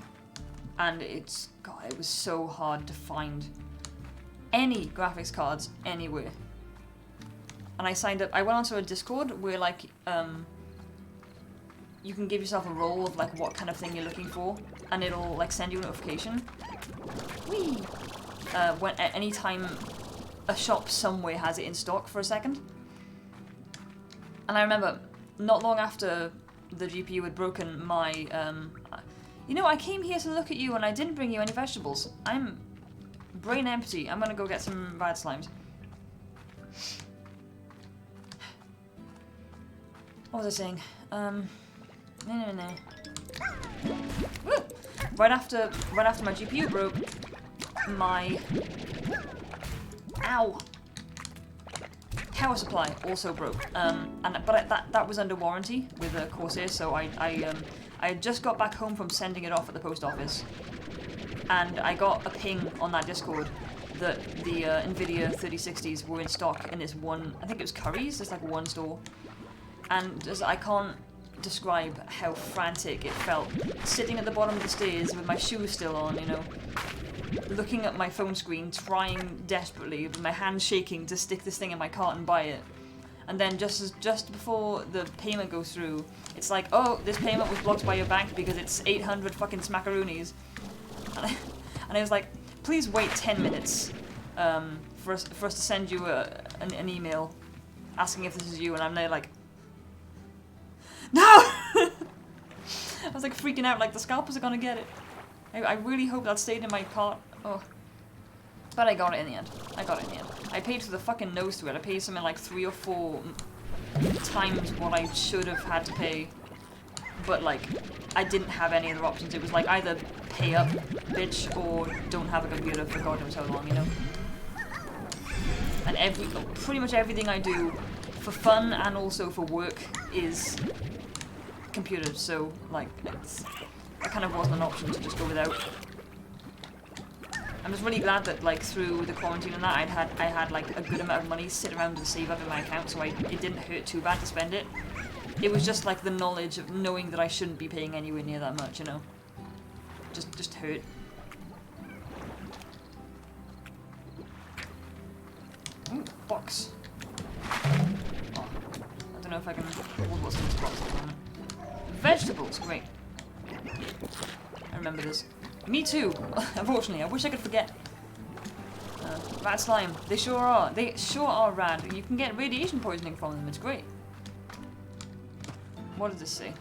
And it was so hard to find any graphics cards anywhere. And I signed up, I went onto a Discord where like, you can give yourself a role of like what kind of thing you're looking for, and it'll like send you a notification. Whee! When at any time a shop somewhere has it in stock for a second. And I remember, not long after the GPU had broken, my, you know, I came here to look at you and I didn't bring you any vegetables. I'm brain empty. I'm gonna go get some bad slimes. What was I saying? No. Woo! Right after my GPU broke, my power supply also broke. But that was under warranty with Corsair, so I had just got back home from sending it off at the post office, and I got a ping on that Discord that the Nvidia 3060s were in stock in this one, I think it was Curry's, it's like one store, and just, I can't describe how frantic it felt, sitting at the bottom of the stairs with my shoes still on, you know, looking at my phone screen, trying desperately, with my hands shaking to stick this thing in my cart and buy it. And then just before the payment goes through, it's like, oh, this payment was blocked by your bank because it's 800 fucking smackaroonies. And I was like, please wait 10 minutes for us to send you an email asking if this is you. And I'm there like, no! I was like freaking out, like the scalpers are gonna get it. I really hope that stayed in my cart. Oh. But I got it in the end. I paid for the fucking nose to it. I paid something like 3 or 4 times what I should have had to pay. But like, I didn't have any other options. It was like either pay up, bitch, or don't have a computer for God knows how long, you know? And pretty much everything I do for fun and also for work is computers, so like, that kind of wasn't an option to just go without. I'm just really glad that like through the quarantine and that I had like a good amount of money sit around and save up in my account, so it didn't hurt too bad to spend it. It was just like the knowledge of knowing that I shouldn't be paying anywhere near that much, you know. Just hurt. Ooh, box. Oh, I don't know if I can hold what's in this box at the moment. Vegetables, great. I remember this. Me too, unfortunately. I wish I could forget. Rad slime. They sure are. They sure are rad. You can get radiation poisoning from them. It's great. What does this say?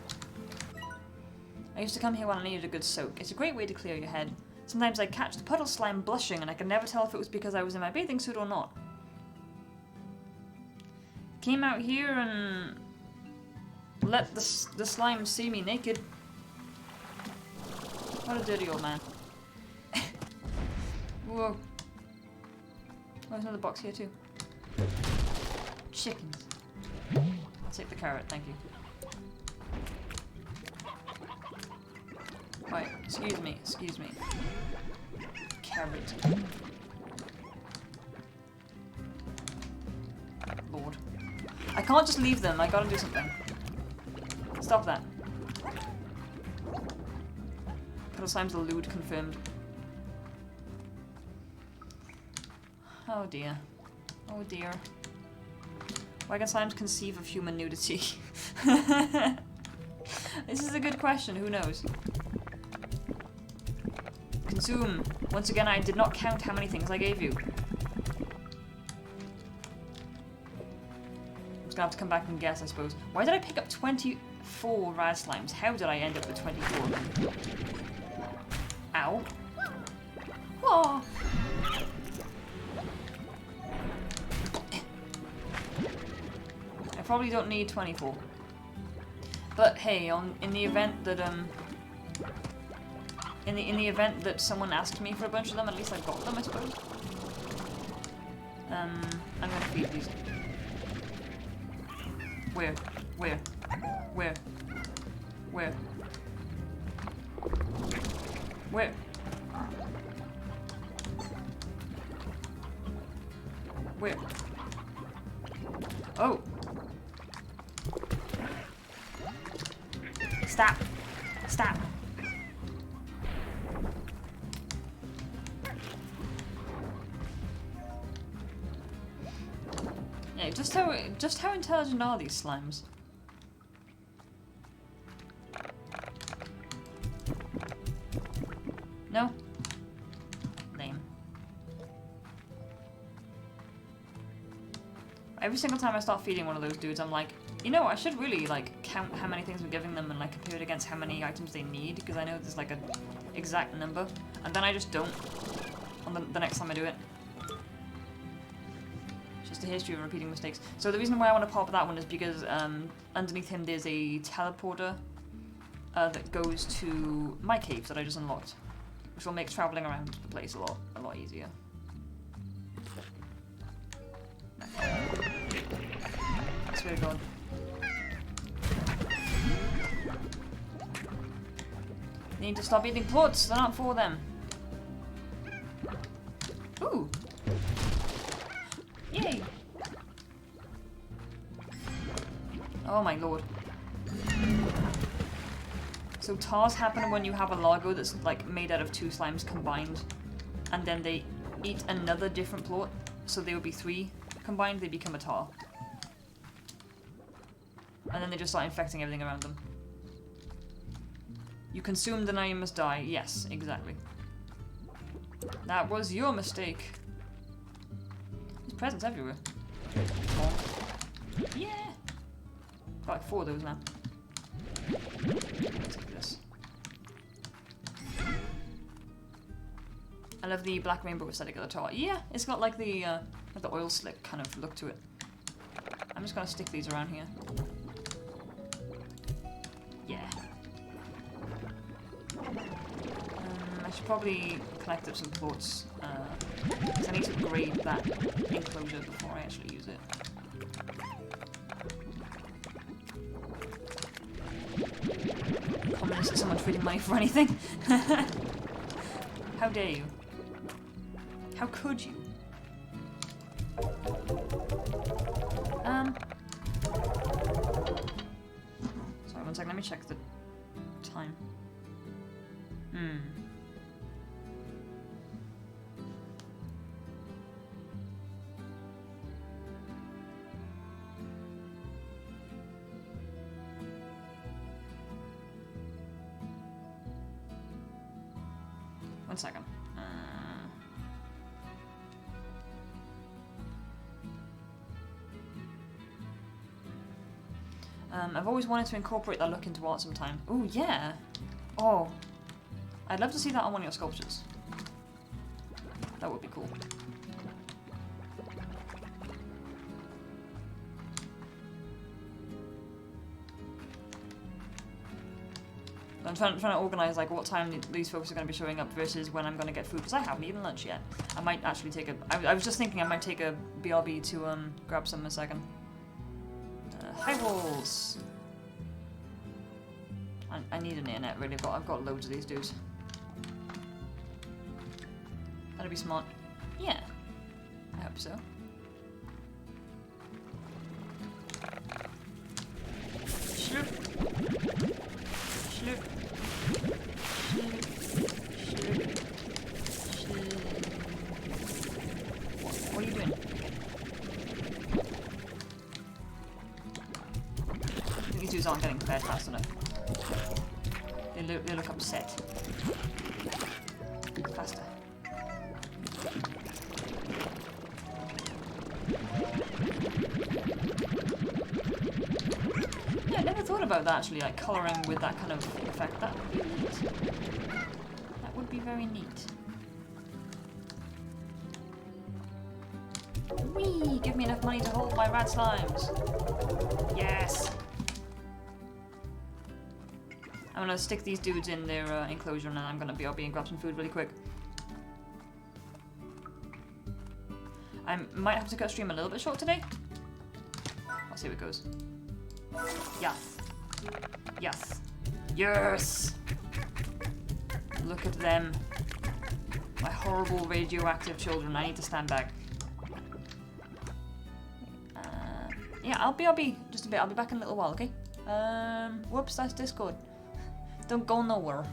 I used to come here when I needed a good soak. It's a great way to clear your head. Sometimes I catch the puddle slime blushing and I can never tell if it was because I was in my bathing suit or not. Came out here and let the slime see me naked. What a dirty old man. Whoa. Oh, there's another box here too. Chickens. I'll take the carrot, thank you. Right, excuse me. Carrot. Lord. I can't just leave them, I gotta do something. Stop that. Puddle slime's a lewd confirmed. Oh dear. Oh dear. Why can slimes conceive of human nudity? This is a good question, who knows? Consume. Once again, I did not count how many things I gave you. I'm just gonna have to come back and guess, I suppose. Why did I pick up 24 rad slimes? How did I end up with 24 of them? Ow. Oh. I probably don't need 24. But hey, in the event that in the event that someone asked me for a bunch of them, at least I got them, I suppose. I'm gonna feed these. Where? Where? Where? Where? Where? Where? Oh! Stop! Stop! Yeah, just how intelligent are these slimes? No? Lame. Every single time I start feeding one of those dudes, I'm like, you know, I should really, like, count how many things I'm giving them and, like, compare it against how many items they need, because I know there's, like, an exact number, and then I just don't on the next time I do it. It's just a history of repeating mistakes. So the reason why I want to pop that one is because underneath him there's a teleporter that goes to my cave that I just unlocked, which will make traveling around the place a lot easier. I swear to God. Need to stop eating plorts, they're not for them. Ooh! Yay! Oh my lord. So tars happen when you have a Largo that's like made out of 2 slimes combined, and then they eat another different plort, so they would be 3 combined, they become a tar. And then they just start infecting everything around them. You consumed and now you must die. Yes, exactly. That was your mistake. There's presents everywhere. Yeah! Got like 4 of those now. Let's take this. I love the black rainbow aesthetic of the tar. Yeah, it's got like the oil slick kind of look to it. I'm just gonna stick these around here. Yeah. I should probably collect up some plorts, because I need to upgrade that enclosure before I actually use it. Communist, is someone trading money for anything? How dare you? How could you? Sorry, one second, let me check the time. 1 second. I've always wanted to incorporate that look into art sometime. Ooh, yeah! Oh, I'd love to see that on one of your sculptures. That would be cool. I'm trying to organise like what time these folks are going to be showing up versus when I'm going to get food, because I haven't eaten lunch yet. I might actually take a... I was just thinking I might take a BRB to grab some in a second. High walls! I need an internet really, I've got loads of these dudes. That'd be smart. Yeah. I hope so. Sloop. Sloop. What are you doing? I think these dudes aren't getting fed fast enough. They look upset. Faster. Yeah, I never thought about that actually, like colouring with that kind of effect. That would be neat. That would be very neat. Whee! Give me enough money to hold my rat slimes. Yes! I'm gonna stick these dudes in their enclosure and then I'm gonna BRB and grab some food really quick. I might have to cut stream a little bit short today. I'll see how it goes. Yes. Yes. Yes! Look at them. My horrible radioactive children. I need to stand back. Yeah, I'll BRB just a bit. I'll be back in a little while, okay? Whoops, that's Discord. Don't go nowhere.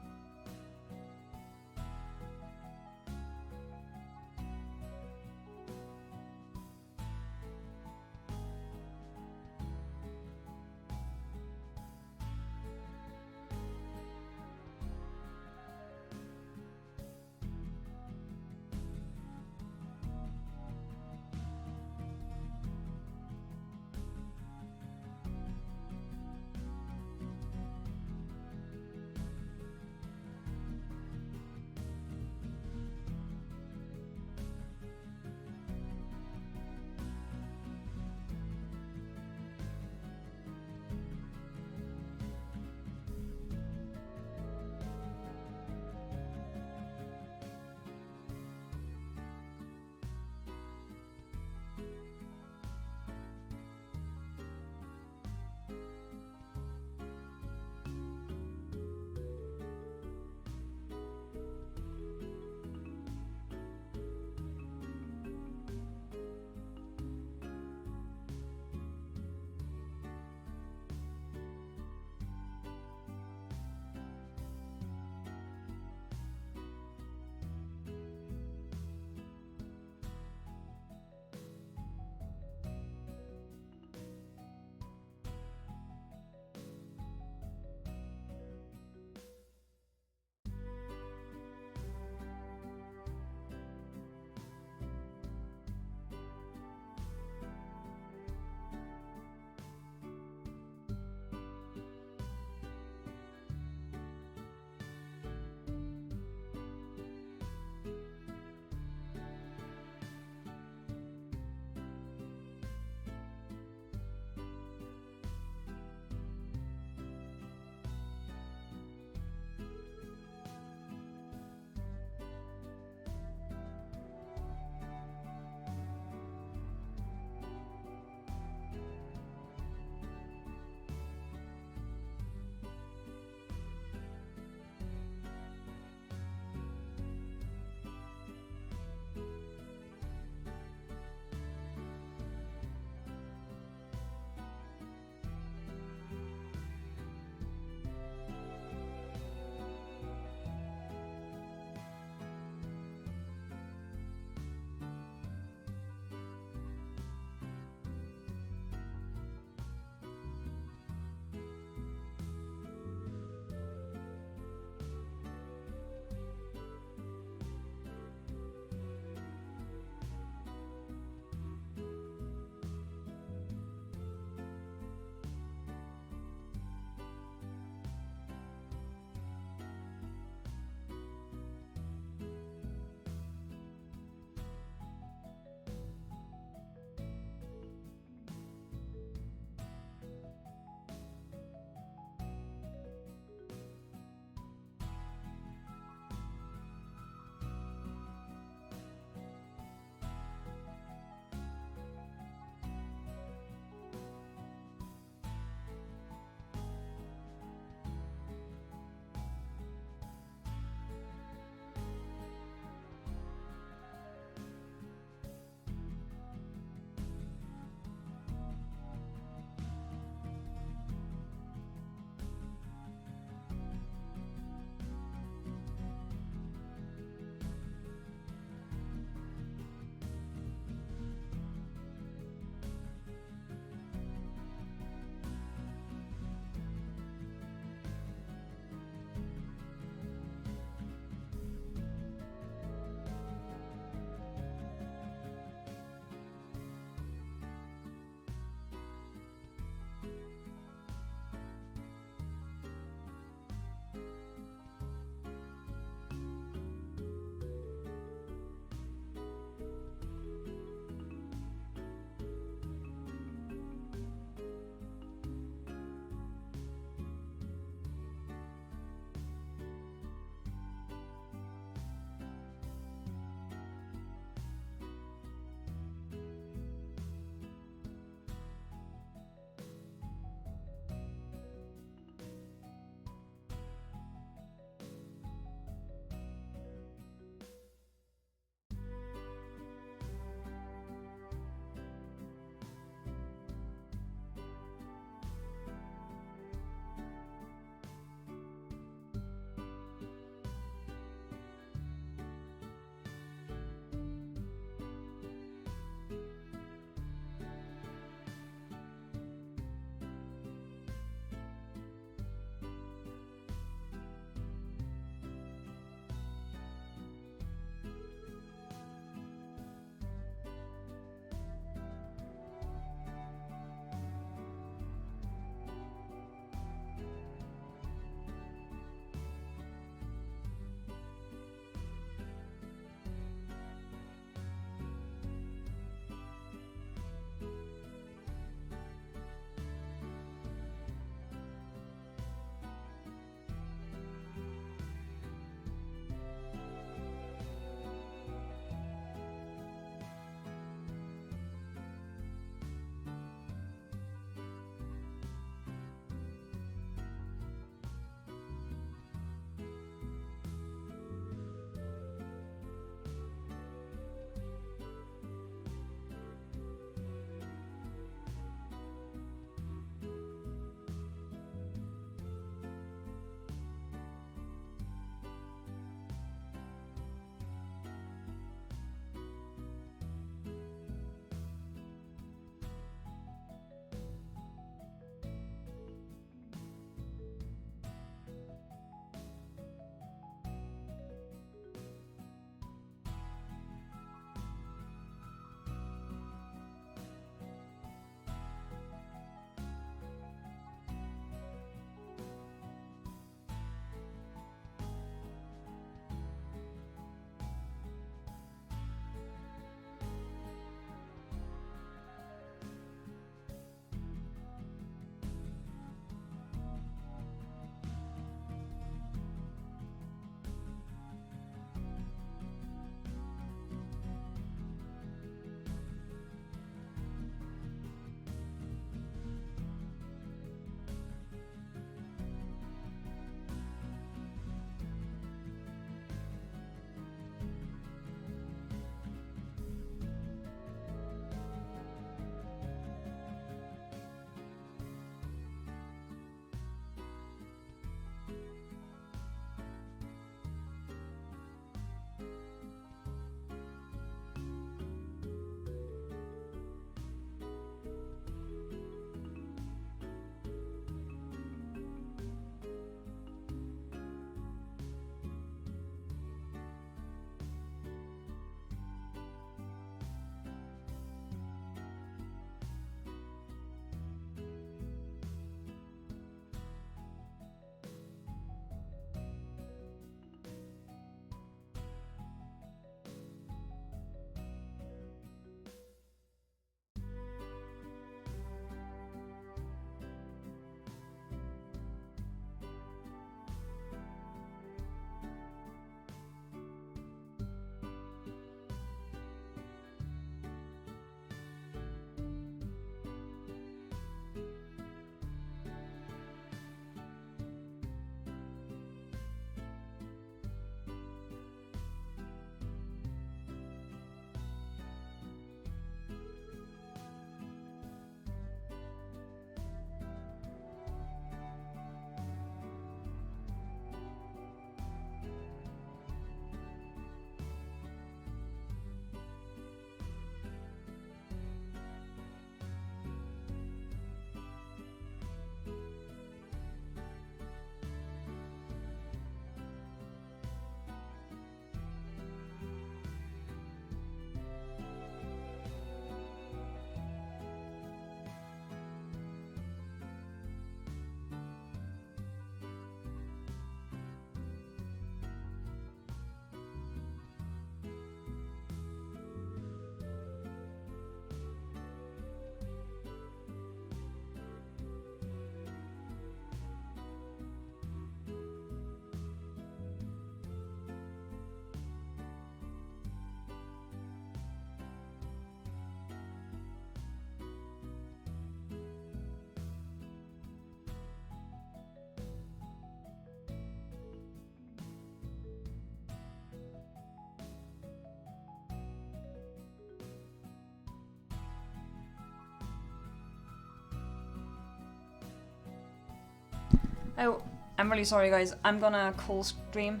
Oh, I'm really sorry guys, I'm gonna call stream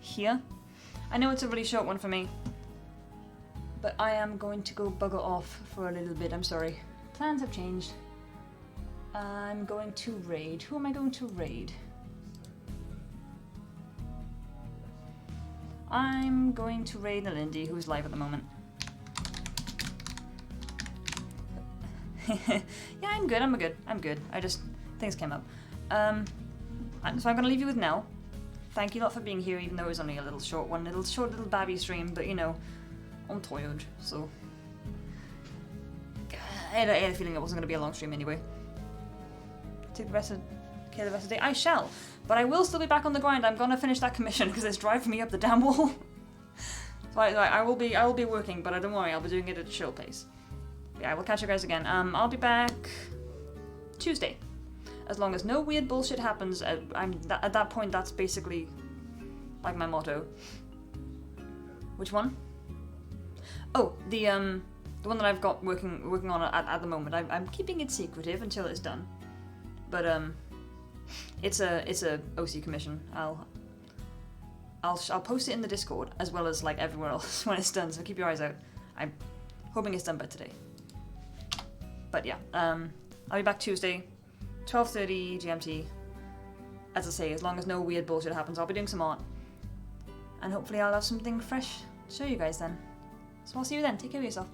here. I know it's a really short one for me, but I am going to go bugger off for a little bit, I'm sorry. Plans have changed. I'm going to raid. Who am I going to raid? I'm going to raid Lindy, who's live at the moment. Yeah, I'm good. I just, things came up. So I'm gonna leave you with Nell. Thank you a lot for being here, even though it was only a little short one. Little babby stream, but you know, I'm tired, so. I had a feeling it wasn't gonna be a long stream anyway. Take the rest of the day. I shall, but I will still be back on the grind. I'm gonna finish that commission because it's driving me up the damn wall. So I will be working, but don't worry, I'll be doing it at a chill pace. Yeah, I will catch you guys again. I'll be back Tuesday, as long as no weird bullshit happens. At that point, that's basically like my motto. Which one? Oh, the one that I've got working on at the moment. I'm keeping it secretive until it's done. But it's a OC commission. I'll post it in the Discord as well as like everywhere else when it's done. So keep your eyes out. I'm hoping it's done by today. But yeah, I'll be back Tuesday, 12:30 GMT. As I say, as long as no weird bullshit happens, I'll be doing some art, and hopefully I'll have something fresh to show you guys then. So I'll see you then. Take care of yourself.